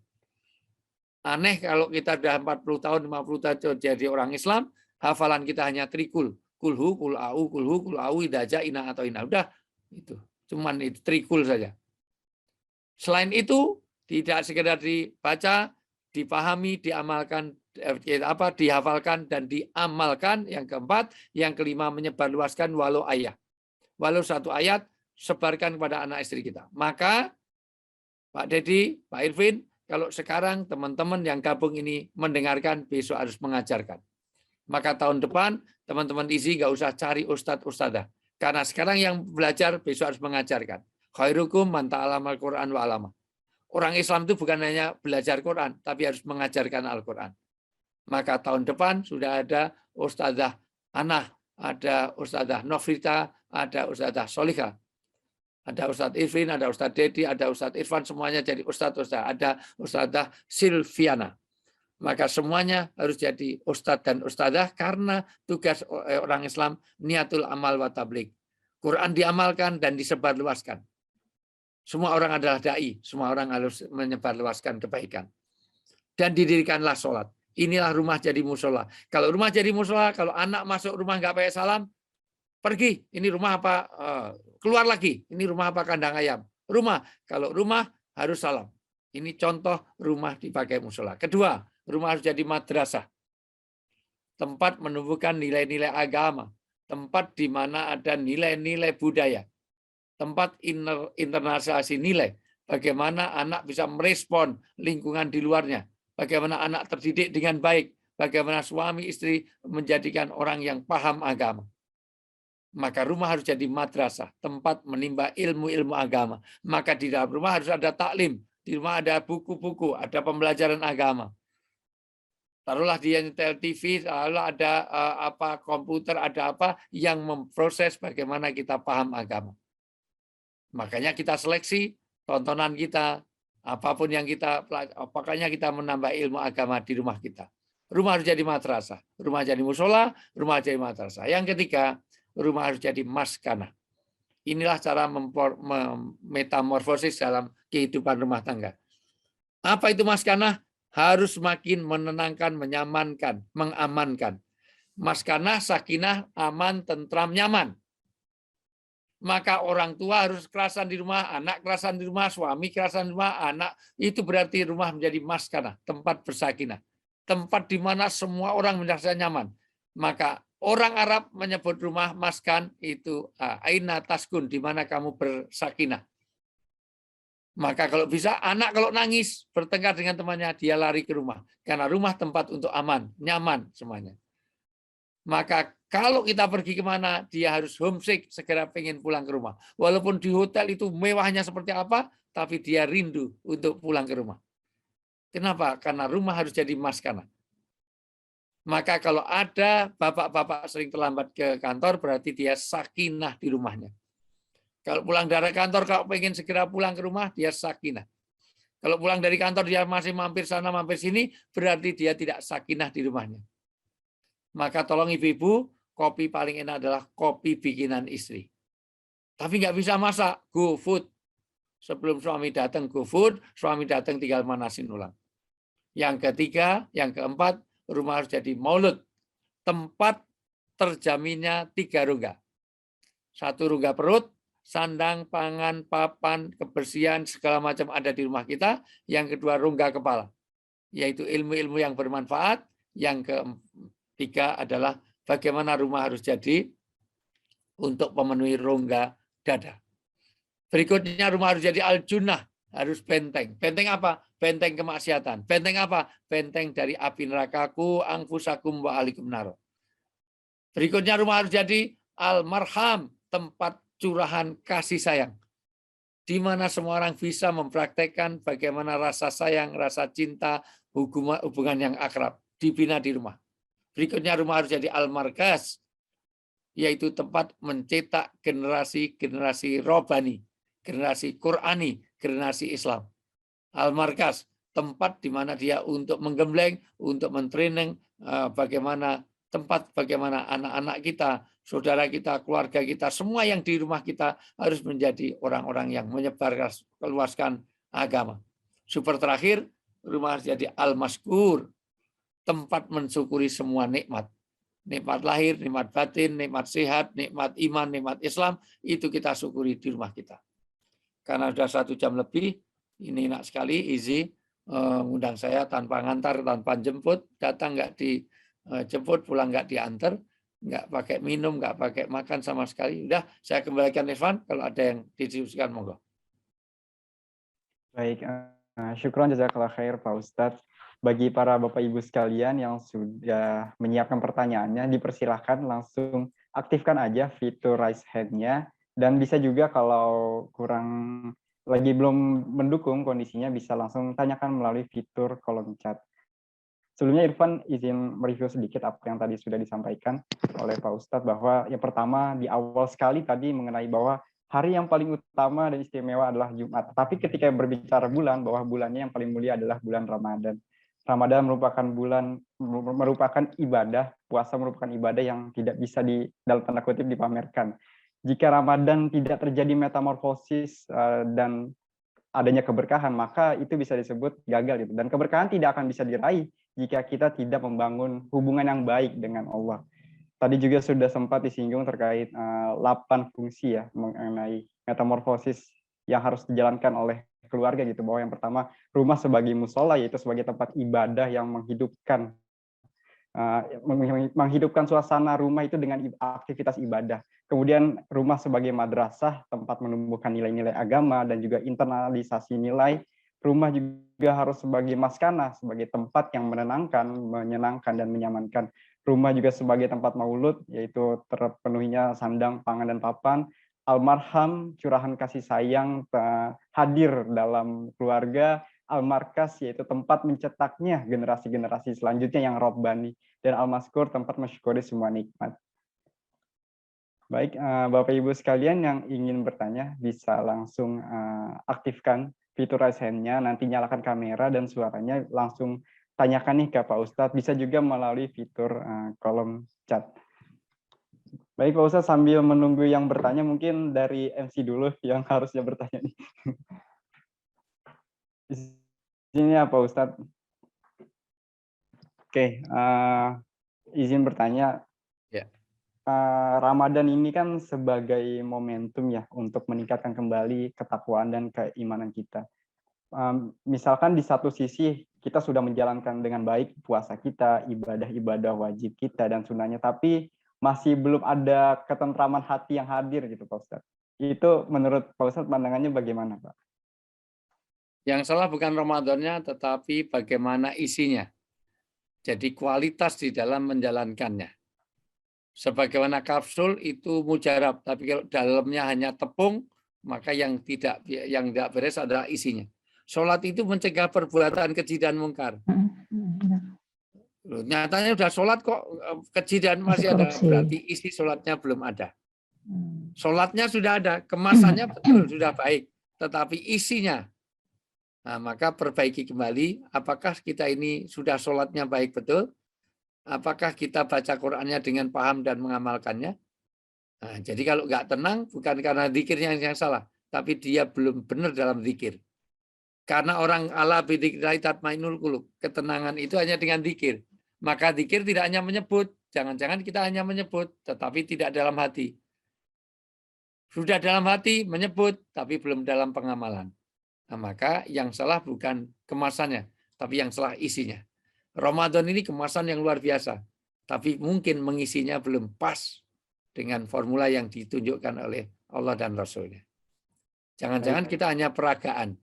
Aneh kalau kita sudah 40 tahun, 50 tahun jadi orang Islam, hafalan kita hanya trikul. Kulhu, kul'au, kulhu, kul'au, idaja, ina atau ina. Udah, itu. Cuman itu trikul saja. Selain itu, tidak sekedar dibaca, dipahami, diamalkan, dihafalkan, dan diamalkan. Yang keempat, yang kelima, menyebarluaskan walau ayat. Walau 1 ayat, sebarkan kepada anak istri kita. Maka, Pak Dedi, Pak Irvin, kalau sekarang teman-teman yang gabung ini mendengarkan, besok harus mengajarkan. Maka tahun depan, teman-teman isi nggak usah cari ustadz-ustadzah. Karena sekarang yang belajar, besok harus mengajarkan. Khairukum man ta'allama al-Qur'an wa 'allama. Orang Islam itu bukan hanya belajar Quran, tapi harus mengajarkan Al-Quran. Maka tahun depan sudah ada ustadzah Anah, ada ustadzah Nofrita, ada ustadzah Solihah. Ada Ustadz Irvin, ada Ustadz Dedi, ada Ustadz Irfan, semuanya jadi ustadz-ustadz. Ada Ustadzah Silviana. Maka semuanya harus jadi ustadz dan ustadzah karena tugas orang Islam niatul amal wa tabligh. Quran diamalkan dan disebarluaskan. Semua orang adalah dai, semua orang harus menyebarluaskan kebaikan. Dan didirikanlah sholat. Inilah rumah jadi musola. Kalau rumah jadi musola, kalau anak masuk rumah nggak pakai salam, pergi. Ini rumah apa? Keluar lagi. Ini rumah apa? Kandang ayam. Rumah. Kalau rumah harus salam. Ini contoh rumah dipakai musola. Kedua, rumah harus jadi madrasah. Tempat menumbuhkan nilai-nilai agama. Tempat di mana ada nilai-nilai budaya. Tempat internalisasi nilai. Bagaimana anak bisa merespon lingkungan di luarnya. Bagaimana anak terdidik dengan baik. Bagaimana suami istri menjadikan orang yang paham agama. Maka rumah harus jadi madrasah, tempat menimba ilmu-ilmu agama. Maka di dalam rumah harus ada taklim. di rumah ada buku-buku, ada pembelajaran agama. Taruhlah dia nyetel TV, lalu ada komputer, ada apa yang memproses bagaimana kita paham agama. Makanya kita seleksi tontonan kita, apapun yang kita pelajari, pokoknya kita menambah ilmu agama di rumah kita. Rumah harus jadi madrasah, rumah jadi musola, rumah jadi madrasah. Yang ketiga, rumah harus jadi maskanah. Inilah cara metamorfosis dalam kehidupan rumah tangga. Apa itu maskanah? Harus semakin menenangkan, menyamankan, mengamankan. Maskanah, sakinah, aman, tentram, nyaman. Maka orang tua harus kerasan di rumah, anak kerasan di rumah, suami kerasan di rumah, anak. Itu berarti rumah menjadi maskanah, tempat bersakinah. Tempat di mana semua orang merasa nyaman. Maka orang Arab menyebut rumah maskan itu aina taskun, di mana kamu bersakinah. Maka kalau bisa, anak kalau nangis, bertengkar dengan temannya, dia lari ke rumah. Karena rumah tempat untuk aman, nyaman semuanya. Maka kalau kita pergi kemana, dia harus homesick, segera pengen pulang ke rumah. Walaupun di hotel itu mewahnya seperti apa, tapi dia rindu untuk pulang ke rumah. Kenapa? Karena rumah harus jadi maskanah. Maka kalau ada bapak-bapak sering terlambat ke kantor, berarti dia sakinah di rumahnya. Kalau pulang dari kantor, kalau pengen segera pulang ke rumah, dia sakinah. Kalau pulang dari kantor, dia masih mampir sana, mampir sini, berarti dia tidak sakinah di rumahnya. Maka tolong ibu-ibu, kopi paling enak adalah kopi bikinan istri. Tapi nggak bisa masak, go food. Sebelum suami datang, go food. Suami datang tinggal manasin ulang. Yang ketiga, yang keempat, rumah harus jadi maulud. Tempat terjaminnya 3 rongga. 1 rongga perut, sandang, pangan, papan, kebersihan, segala macam ada di rumah kita. Yang kedua, rongga kepala, yaitu ilmu-ilmu yang bermanfaat. Yang ketiga adalah bagaimana rumah harus jadi untuk memenuhi rongga dada. Berikutnya, rumah harus jadi al-junnah, harus benteng. Benteng apa? Benteng kemaksiatan. Benteng apa? Benteng dari api nerakaku, angfusakum wa alikum naro. Berikutnya, rumah harus jadi al-marham, tempat curahan kasih sayang, di mana semua orang bisa mempraktekkan bagaimana rasa sayang, rasa cinta, hubungan yang akrab, dibina di rumah. Berikutnya, rumah harus jadi al-markas, yaitu tempat mencetak generasi-generasi robani, generasi Qurani, generasi Islam. Al-markas, tempat di mana dia untuk menggembleng, untuk mentraining bagaimana anak-anak kita, saudara kita, keluarga kita, semua yang di rumah kita harus menjadi orang-orang yang menyebarluaskan agama. Super terakhir, rumah harus jadi al-maskur, tempat mensyukuri semua nikmat. Nikmat lahir, nikmat batin, nikmat sehat, nikmat iman, nikmat Islam, itu kita syukuri di rumah kita. Karena sudah 1 jam lebih, ini enak sekali, Izzy undang saya tanpa ngantar, tanpa jemput, datang nggak dijemput, pulang nggak diantar, nggak pakai minum, nggak pakai makan sama sekali. Udah, saya kembalikan Irfan, kalau ada yang didiskusikan, monggo. Baik, syukron jazakallah khair Pak Ustadz. Bagi para Bapak Ibu sekalian yang sudah menyiapkan pertanyaannya, dipersilahkan langsung aktifkan aja fitur raise hand-nya, dan bisa juga kalau lagi belum mendukung kondisinya, bisa langsung tanyakan melalui fitur kolom chat. Sebelumnya Irfan izin mereview sedikit apa yang tadi sudah disampaikan oleh Pak Ustadz, bahwa yang pertama di awal sekali tadi mengenai bahwa hari yang paling utama dan istimewa adalah Jumat. Tapi ketika berbicara bulan, bahwa bulannya yang paling mulia adalah bulan Ramadan. Ramadan merupakan ibadah, puasa merupakan ibadah yang tidak bisa dalam tanda kutip dipamerkan. Jika Ramadan tidak terjadi metamorfosis dan adanya keberkahan, maka itu bisa disebut gagal gitu. Dan keberkahan tidak akan bisa diraih jika kita tidak membangun hubungan yang baik dengan Allah. Tadi juga sudah sempat disinggung terkait 8 fungsi ya mengenai metamorfosis yang harus dijalankan oleh keluarga gitu, bahwa yang pertama, rumah sebagai musola, yaitu sebagai tempat ibadah yang menghidupkan suasana rumah itu dengan aktivitas ibadah. Kemudian rumah sebagai madrasah, tempat menumbuhkan nilai-nilai agama dan juga internalisasi nilai. Rumah juga harus sebagai maskanah, sebagai tempat yang menenangkan, menyenangkan, dan menyamankan. Rumah juga sebagai tempat maulud, yaitu terpenuhinya sandang, pangan, dan papan. Almarham curahan kasih sayang hadir dalam keluarga, Al-Markas yaitu tempat mencetaknya generasi-generasi selanjutnya yang Rabbani, dan Al-Maskur tempat mensyukuri semua nikmat. Baik, Bapak Ibu sekalian yang ingin bertanya bisa langsung aktifkan fitur raise hand-nya, nanti nyalakan kamera dan suaranya, langsung tanyakan nih ke Pak Ustadz, bisa juga melalui fitur kolom chat. Baik Pak Ustadz, sambil menunggu yang bertanya, mungkin dari MC dulu yang harusnya bertanya nih. Ini ya Pak Ustadz. Oke, izin bertanya. Ya. Ramadan ini kan sebagai momentum ya untuk meningkatkan kembali ketakwaan dan keimanan kita. Misalkan di satu sisi kita sudah menjalankan dengan baik puasa kita, ibadah-ibadah wajib kita dan sunnahnya, tapi masih belum ada ketentraman hati yang hadir gitu Pak Ustadz. Itu menurut Pak Ustadz pandangannya bagaimana Pak? Yang salah bukan Ramadannya, tetapi bagaimana isinya. Jadi kualitas di dalam menjalankannya. Sebagaimana kapsul itu mujarab, tapi kalau dalamnya hanya tepung, maka yang tidak beres adalah isinya. Sholat itu mencegah perbuatan keji dan mungkar. Loh, nyatanya udah sholat kok keji dan masih ada, berarti isi sholatnya belum ada. Sholatnya sudah ada, kemasannya betul sudah baik, tetapi isinya. Nah, maka perbaiki kembali, apakah kita ini sudah sholatnya baik betul? Apakah kita baca Qur'annya dengan paham dan mengamalkannya? Nah, jadi kalau nggak tenang, bukan karena zikirnya yang salah, tapi dia belum benar dalam zikir. Karena orang ala bidzikri tatmainul qulub, ketenangan itu hanya dengan zikir. Maka zikir tidak hanya menyebut, jangan-jangan kita hanya menyebut, tetapi tidak dalam hati. Sudah dalam hati menyebut, tapi belum dalam pengamalan. Nah, maka yang salah bukan kemasannya, tapi yang salah isinya. Ramadan ini kemasan yang luar biasa, tapi mungkin mengisinya belum pas dengan formula yang ditunjukkan oleh Allah dan Rasulnya. Jangan-jangan kita hanya peragaan.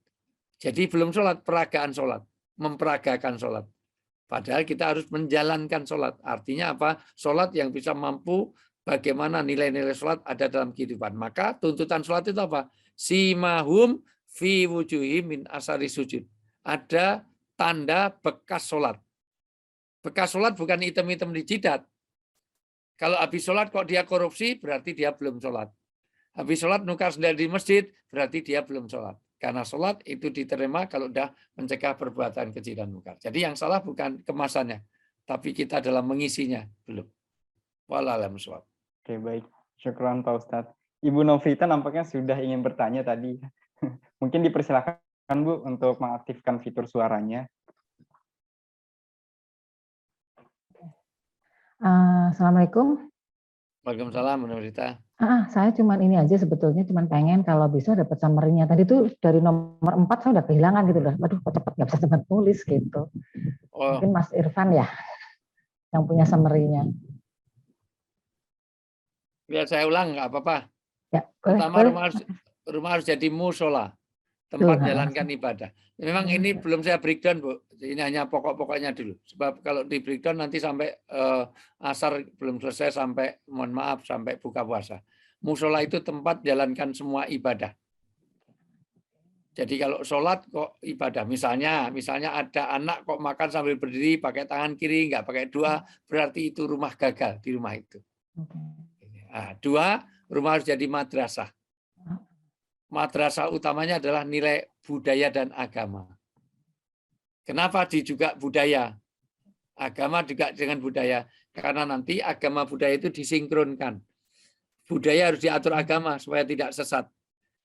Jadi belum sholat, peragaan sholat. Memperagakan sholat. Padahal kita harus menjalankan sholat. Artinya apa? Sholat yang bisa mampu bagaimana nilai-nilai sholat ada dalam kehidupan. Maka tuntutan sholat itu apa? Simahum fi wujuhim min asari sujud. Ada tanda bekas sholat. Bekas sholat bukan item-item di jidat. Kalau habis sholat kok dia korupsi, berarti dia belum sholat. Habis sholat nukar sendal di masjid, berarti dia belum sholat. Karena sholat itu diterima kalau sudah mencegah perbuatan keji dan mungkar. Jadi yang salah bukan kemasannya, tapi kita dalam mengisinya belum. Wallahualam bishawab. Oke, baik. Syukran Pak Ustadz. Ibu Novita nampaknya sudah ingin bertanya tadi. Mungkin dipersilakan Bu untuk mengaktifkan fitur suaranya. Assalamualaikum. Waalaikumsalam, Novita. Saya cuman ini aja sebetulnya, cuman pengen kalau bisa dapat summary-nya. Tadi tuh dari nomor 4 saya udah kehilangan gitu loh. Waduh, kok cepet nggak bisa sempat tulis gitu. Oh. Mungkin Mas Irfan ya yang punya summary-nya. Biar saya ulang, nggak apa-apa. Ya, pertama rumah harus jadi musola, tempat menjalankan ibadah. Memang ini belum saya breakdown, Bu. Ini hanya pokok-pokoknya dulu. Sebab kalau di breakdown nanti sampai asar belum selesai, sampai mohon maaf sampai buka puasa. Musola itu tempat jalankan semua ibadah. Jadi kalau sholat kok ibadah, misalnya ada anak kok makan sambil berdiri pakai tangan kiri, nggak pakai dua, berarti itu rumah gagal di rumah itu. Nah, 2, rumah harus jadi madrasah. Madrasah utamanya adalah nilai budaya dan agama. Kenapa juga budaya? Agama juga dengan budaya. Karena nanti agama budaya itu disinkronkan. Budaya harus diatur agama supaya tidak sesat.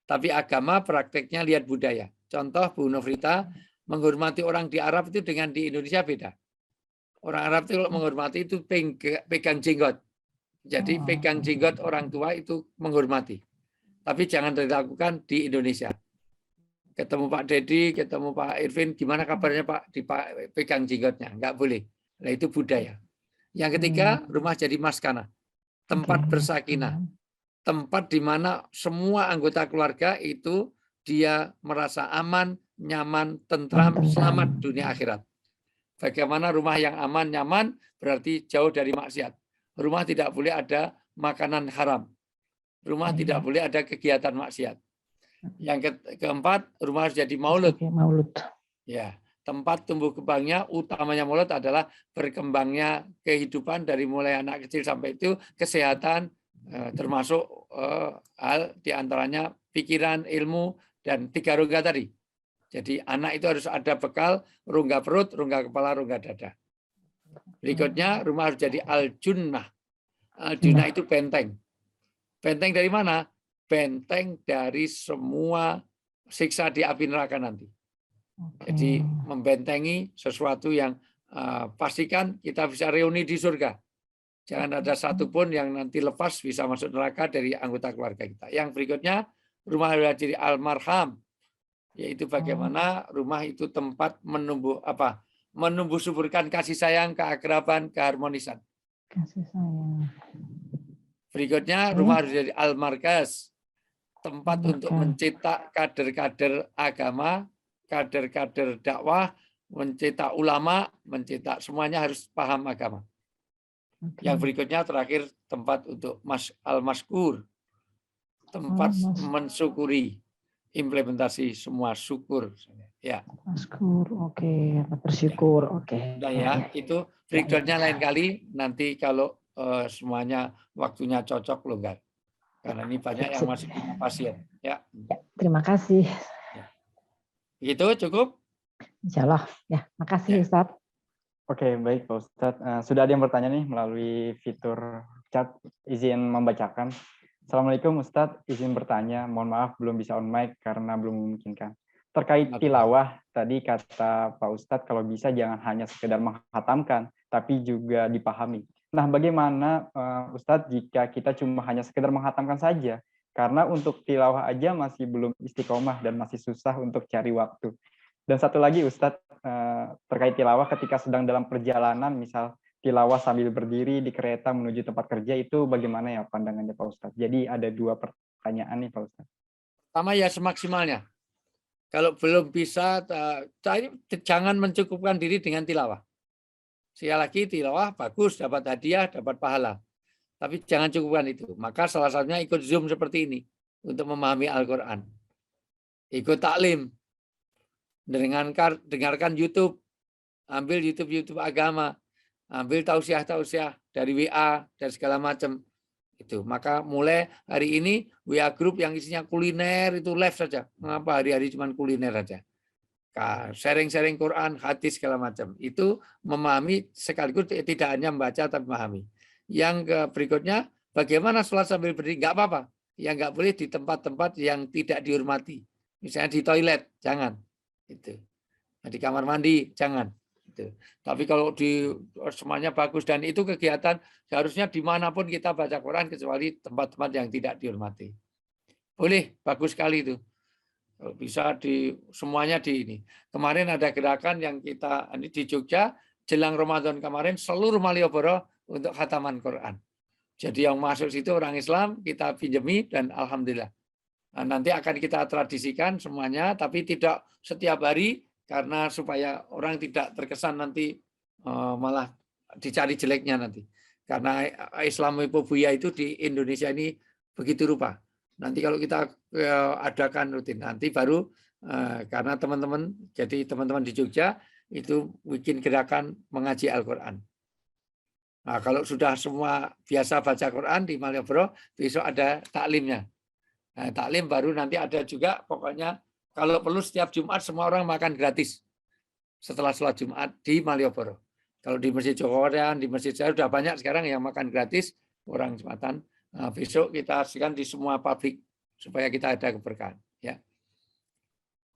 Tapi agama prakteknya lihat budaya. Contoh Bu Novita, menghormati orang di Arab itu dengan di Indonesia beda. Orang Arab itu kalau menghormati itu pegang jenggot. Jadi pegang jenggot orang tua itu menghormati. Tapi jangan dilakukan di Indonesia. Ketemu Pak Dedi, ketemu Pak Irvin, gimana kabarnya Pak? Dipegang jenggotnya, nggak boleh. Nah, itu budaya. Yang ketiga, rumah jadi maskana. Tempat bersakinah. Tempat di mana semua anggota keluarga itu dia merasa aman, nyaman, tentram, selamat dunia akhirat. Bagaimana rumah yang aman, nyaman, berarti jauh dari maksiat. Rumah tidak boleh ada makanan haram. Rumah tidak boleh ada kegiatan maksiat. Yang keempat, rumah harus jadi maulud. Oke, maulud. Ya, tempat tumbuh kembangnya utamanya maulud adalah berkembangnya kehidupan dari mulai anak kecil sampai itu kesehatan, termasuk hal diantaranya pikiran, ilmu, dan 3 rongga tadi. Jadi anak itu harus ada bekal rongga perut, rongga kepala, rongga dada. Berikutnya rumah harus jadi al-junnah. Al-junnah itu benteng. Benteng dari mana? Benteng dari semua siksa di api neraka nanti. Jadi membentengi sesuatu yang pastikan kita bisa reuni di surga. Jangan ada satupun yang nanti lepas bisa masuk neraka dari anggota keluarga kita. Yang berikutnya, rumah harus jadi al-marham, yaitu bagaimana rumah itu tempat menumbuh suburkan kasih sayang, keakraban, keharmonisan. Kasih sayang. Berikutnya, rumah harus jadi al-markas, tempat untuk mencetak kader-kader agama, kader-kader dakwah, mencetak ulama, mencetak semuanya harus paham agama. Yang berikutnya terakhir tempat untuk al-maskur, tempat mensyukuri, implementasi semua syukur. Ya. Maskur, oke, bersyukur, oke. Nah ya, itu breakdown-nya lain kali. Nanti kalau semuanya waktunya cocok longgar. Karena ini banyak yang masih punya pasien. Ya. Terima kasih. Itu cukup? Insya Allah. Ya, makasih Ustadz. Oke, baik Pak Ustadz. Sudah ada yang bertanya nih melalui fitur chat. Izin membacakan. Assalamualaikum Ustadz, izin bertanya. Mohon maaf belum bisa on mic karena belum memungkinkan. Terkait tilawah, tadi kata Pak Ustadz kalau bisa jangan hanya sekedar menghatamkan, tapi juga dipahami. Nah, bagaimana Ustadz jika kita cuma hanya sekedar menghatamkan saja? Karena untuk tilawah aja masih belum istiqomah dan masih susah untuk cari waktu. Dan satu lagi Ustadz, terkait tilawah ketika sedang dalam perjalanan, misal tilawah sambil berdiri di kereta menuju tempat kerja, itu bagaimana ya pandangannya Pak Ustadz? Jadi ada 2 pertanyaan nih Pak Ustadz. Pertama ya semaksimalnya. Kalau belum bisa, jangan mencukupkan diri dengan tilawah. Sekali lagi tilawah bagus, dapat hadiah, dapat pahala. Tapi jangan cukupkan itu. Maka salah satunya ikut Zoom seperti ini untuk memahami Al-Quran. Ikut taklim. Dengarkan YouTube. Ambil YouTube agama. Ambil tausiah-tausiah dari WA dan segala macam. Itu. Maka mulai hari ini WA group yang isinya kuliner itu live saja. Mengapa hari-hari cuma kuliner saja? Sharing-sharing Quran, hadis segala macam. Itu memahami sekaligus tidak hanya membaca tapi memahami. Yang berikutnya, bagaimana sholat sambil berdiri? Enggak apa-apa. Yang enggak boleh di tempat-tempat yang tidak dihormati. Misalnya di toilet, jangan. Itu. Di kamar mandi, jangan. Itu. Tapi kalau di semuanya bagus dan itu kegiatan seharusnya dimanapun kita baca Quran kecuali tempat-tempat yang tidak dihormati. Boleh, bagus sekali itu. Bisa di semuanya di ini. Kemarin ada gerakan yang kita ini di Jogja jelang Ramadan kemarin seluruh Malioboro untuk khataman Quran. Jadi yang masuk situ orang Islam kita pinjemi dan alhamdulillah. Nah, nanti akan kita tradisikan semuanya tapi tidak setiap hari karena supaya orang tidak terkesan nanti malah dicari jeleknya nanti. Karena Islamophobia itu di Indonesia ini begitu rupa. Nanti kalau kita adakan rutin, nanti baru karena teman-teman, jadi teman-teman di Jogja itu bikin gerakan mengaji Al-Quran. Nah, kalau sudah semua biasa baca Quran di Malioboro, besok ada taklimnya. Nah, taklim baru nanti ada juga, pokoknya kalau perlu setiap Jumat semua orang makan gratis setelah sholat Jumat di Malioboro. Kalau di Masjid Jokowan, di Masjid saya sudah banyak sekarang yang makan gratis orang Jumatan. Nah, besok kita hasilkan di semua pabrik supaya kita ada keberkahan. Ya.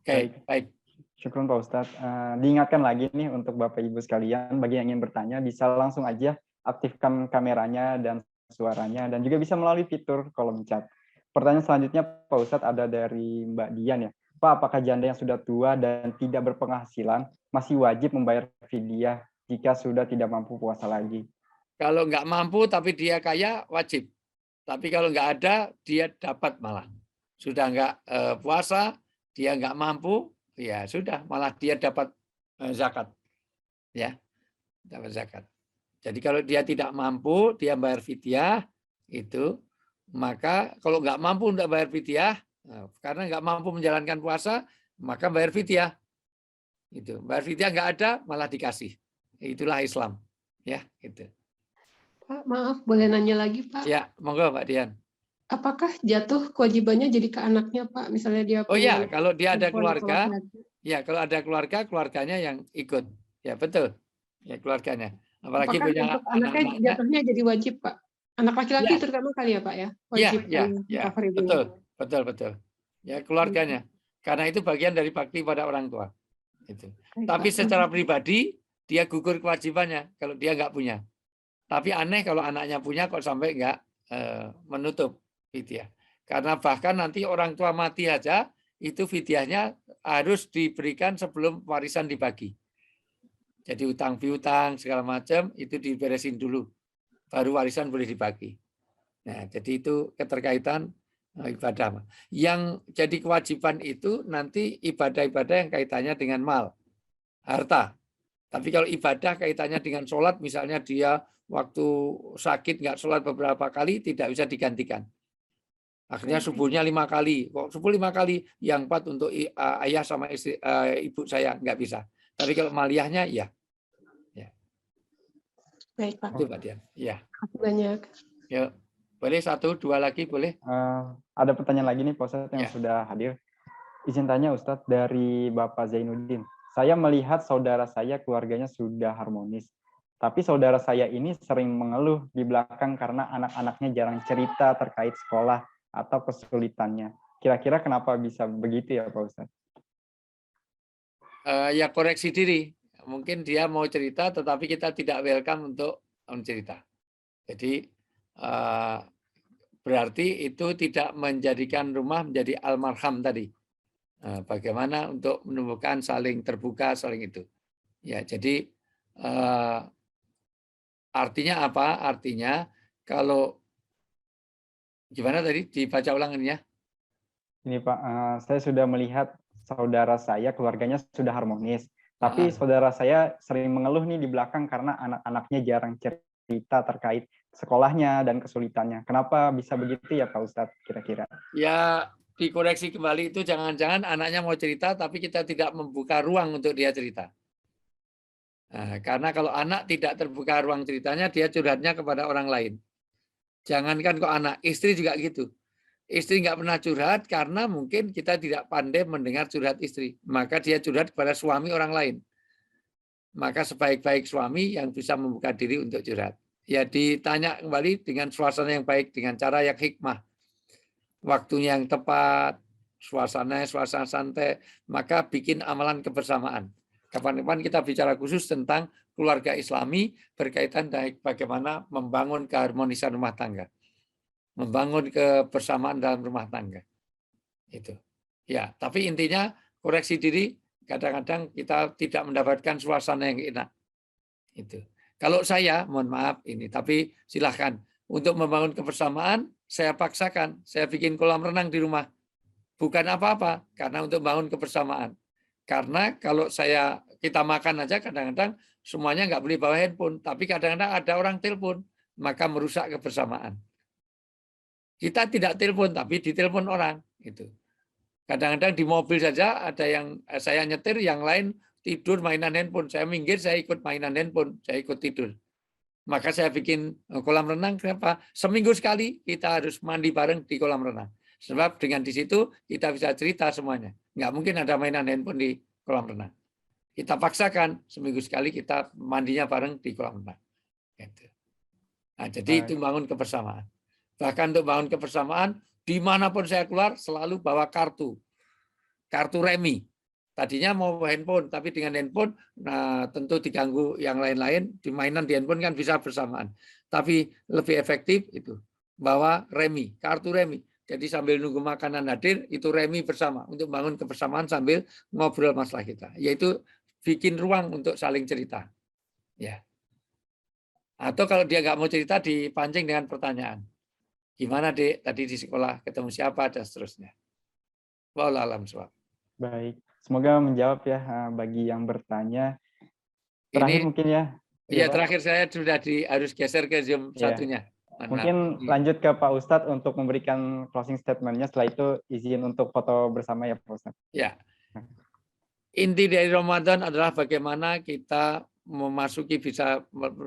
Oke, baik. Syukur Pak Ustadz. Diingatkan lagi nih untuk Bapak Ibu sekalian, bagi yang ingin bertanya bisa langsung aja aktifkan kameranya dan suaranya dan juga bisa melalui fitur kolom chat. Pertanyaan selanjutnya Pak Ustadz ada dari Mbak Dian ya. Pak, apakah janda yang sudah tua dan tidak berpenghasilan masih wajib membayar fidyah jika sudah tidak mampu puasa lagi? Kalau nggak mampu tapi dia kaya wajib. Tapi kalau nggak ada, dia dapat malah. Sudah nggak puasa, dia nggak mampu, ya sudah, malah dia dapat zakat. Ya, dapat zakat. Jadi kalau dia tidak mampu, dia bayar fidyah, itu maka kalau nggak mampu untuk bayar fidyah, karena nggak mampu menjalankan puasa, maka bayar fidyah. Itu bayar fidyah nggak ada, malah dikasih. Itulah Islam, ya. Gitu. Pak, maaf, boleh nanya lagi, Pak? Ya, monggo Mbak Dian. Apakah jatuh kewajibannya jadi ke anaknya, Pak? Misalnya dia Oh ya, pengen kalau dia ada perempuan atau keluarga, laki-laki. ya kalau ada keluarga, keluarganya yang ikut. Ya betul, ya keluarganya. Apalagi Apakah punya untuk anaknya anak-anaknya. jatuhnya jadi wajib, Pak? Anak laki-laki Ya, terutama kali ya, Pak ya? ya, Wajib ya, ya, cover ibunya. betul, betul, betul. Ya keluarganya, karena itu bagian dari bakti pada orang tua. Itu. Baik, Tapi Pak. secara pribadi dia gugur kewajibannya kalau dia nggak punya. Tapi aneh kalau anaknya punya kok sampai nggak menutup fidyah. Karena bahkan nanti orang tua mati aja itu fidyahnya harus diberikan sebelum warisan dibagi. Jadi utang piutang segala macam itu diberesin dulu, baru warisan boleh dibagi. Nah, jadi itu keterkaitan ibadah. Yang jadi kewajiban itu nanti ibadah-ibadah yang kaitannya dengan mal, harta. Tapi kalau ibadah kaitannya dengan sholat, misalnya dia waktu sakit nggak sholat beberapa kali, tidak bisa digantikan. Akhirnya subuhnya 5 kali. Kok subuh 5 kali? Yang 4 untuk ayah sama istri, ibu saya, nggak bisa. Tapi kalau maliyahnya, ya. Baik, Pak. Itu Pak Dian. Ya. Banyak. Yuk. Boleh 1, 2 lagi, boleh? Ada pertanyaan lagi nih Pak Ustadz yang Ya. sudah hadir. Izin tanya Ustadz dari Bapak Zainuddin. Saya melihat saudara saya keluarganya sudah harmonis. Tapi saudara saya ini sering mengeluh di belakang karena anak-anaknya jarang cerita terkait sekolah atau kesulitannya. Kira-kira kenapa bisa begitu ya Pak Ustadz? Ya koreksi diri. Mungkin dia mau cerita, tetapi kita tidak welcome untuk cerita. Jadi berarti itu tidak menjadikan rumah menjadi almarham tadi. Bagaimana untuk menumbuhkan saling terbuka, saling itu. Ya, jadi artinya apa? Artinya kalau gimana tadi dibaca ulang ini ya? Ini Pak, saya sudah melihat saudara saya keluarganya sudah harmonis. Tapi saudara saya sering mengeluh nih di belakang karena anak-anaknya jarang cerita terkait sekolahnya dan kesulitannya. Kenapa bisa begitu ya Pak Ustadz kira-kira? Ya dikoreksi kembali itu jangan-jangan anaknya mau cerita tapi kita tidak membuka ruang untuk dia cerita. Nah, karena kalau anak tidak terbuka ruang ceritanya dia curhatnya kepada orang lain. Jangankan kok anak, istri juga gitu. Istri nggak pernah curhat karena mungkin kita tidak pandai mendengar curhat istri. Maka dia curhat kepada suami orang lain. Maka sebaik-baik suami yang bisa membuka diri untuk curhat. Ya ditanya kembali dengan suasana yang baik, dengan cara yang hikmah. Waktunya yang tepat, suasana santai, maka bikin amalan kebersamaan. Kapan-kapan kita bicara khusus tentang keluarga Islami berkaitan dengan bagaimana membangun keharmonisan rumah tangga. Membangun kebersamaan dalam rumah tangga. Itu. Ya, tapi intinya koreksi diri, kadang-kadang kita tidak mendapatkan suasana yang enak. Itu. Kalau saya, mohon maaf ini, tapi silahkan untuk membangun kebersamaan, saya paksakan, saya bikin kolam renang di rumah. Bukan apa-apa, karena untuk bangun kebersamaan. Karena kalau kita makan aja kadang-kadang semuanya nggak boleh bawa handphone, tapi kadang-kadang ada orang telepon, maka merusak kebersamaan. Kita tidak telepon, tapi ditelepon orang. Itu. Kadang-kadang di mobil saja ada yang saya nyetir, yang lain tidur mainan handphone. Saya minggir, saya ikut mainan handphone, saya ikut tidur. Maka saya bikin kolam renang. Kenapa? Seminggu sekali kita harus mandi bareng di kolam renang. Sebab dengan di situ kita bisa cerita semuanya. Nggak mungkin ada mainan handphone di kolam renang. Kita paksakan seminggu sekali kita mandinya bareng di kolam renang. Gitu. Nah, jadi itu bangun kebersamaan. Bahkan untuk bangun kebersamaan, dimanapun saya keluar selalu bawa kartu remi. Tadinya mau handphone, tapi dengan handphone, nah tentu diganggu yang lain-lain. Di mainan di handphone kan bisa bersamaan. Tapi lebih efektif itu bawa remi, kartu remi. Jadi sambil nunggu makanan hadir, itu remi bersama untuk bangun kebersamaan sambil ngobrol masalah kita. Yaitu bikin ruang untuk saling cerita. Ya. Atau kalau dia nggak mau cerita, dipancing dengan pertanyaan. Gimana Dek, tadi di sekolah ketemu siapa, dan seterusnya. Wallahu a'lam bishawab. Baik, semoga menjawab ya bagi yang bertanya. Terakhir Ini, mungkin ya. Iya, terakhir saya sudah harus geser ke Zoom ya. satunya. Nah, Mungkin lanjut ke Pak Ustadz untuk memberikan closing statement-nya. Setelah itu izin untuk foto bersama ya Pak Ustadz. ya. Inti dari Ramadan adalah bagaimana kita bisa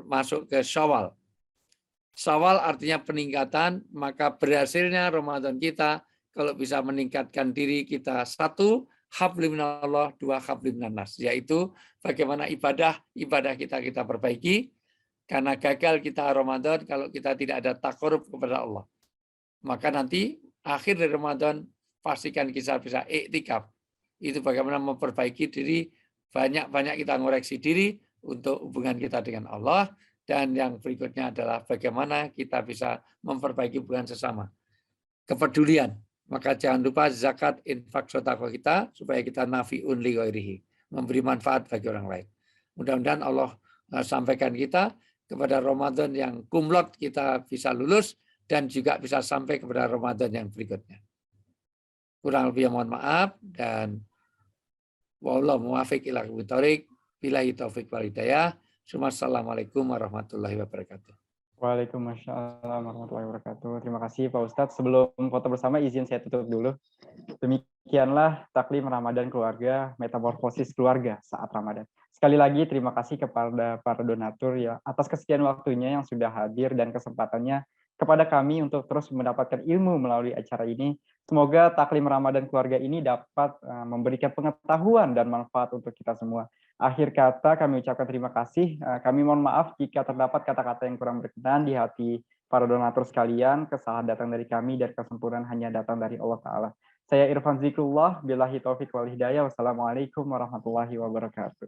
masuk ke Syawal. Syawal artinya peningkatan, maka berhasilnya Ramadan kita kalau bisa meningkatkan diri kita. 1, hablim minallah, 2, hablim minannas, yaitu bagaimana ibadah kita perbaiki. Karena gagal kita Ramadan kalau kita tidak ada takarub kepada Allah. Maka nanti akhir dari Ramadan pastikan kita bisa iktikaf. Itu bagaimana memperbaiki diri, banyak-banyak kita ngoreksi diri untuk hubungan kita dengan Allah. Dan yang berikutnya adalah bagaimana kita bisa memperbaiki hubungan sesama. Kepedulian. Maka jangan lupa zakat, infak, sedekah kita supaya kita nafi'un li ghairihi, memberi manfaat bagi orang lain. Mudah-mudahan Allah sampaikan kita kepada Ramadan yang kumlot kita bisa lulus dan juga bisa sampai kepada Ramadan yang berikutnya. Kurang lebih mohon maaf dan wallahu muwaffiq ila aqwamit thoriq. Billahi taufiq wal hidayah. Assalamualaikum warahmatullahi wabarakatuh. Waalaikumsalam warahmatullahi wabarakatuh. Terima kasih Pak Ustadz. Sebelum foto bersama, izin saya tutup dulu. Demikianlah taklim Ramadan keluarga, metamorfosis keluarga saat Ramadan. Sekali lagi terima kasih kepada para donatur ya atas kesediaan waktunya yang sudah hadir dan kesempatannya kepada kami untuk terus mendapatkan ilmu melalui acara ini. Semoga taklim Ramadan keluarga ini dapat memberikan pengetahuan dan manfaat untuk kita semua. Akhir kata kami ucapkan terima kasih. Kami mohon maaf jika terdapat kata-kata yang kurang berkenan di hati para donatur sekalian. Kesalahan datang dari kami dan kesempurnaan hanya datang dari Allah Ta'ala. Saya Irfan Zikrullah, billahi taufiq wal hidayah. Wassalamualaikum warahmatullahi wabarakatuh.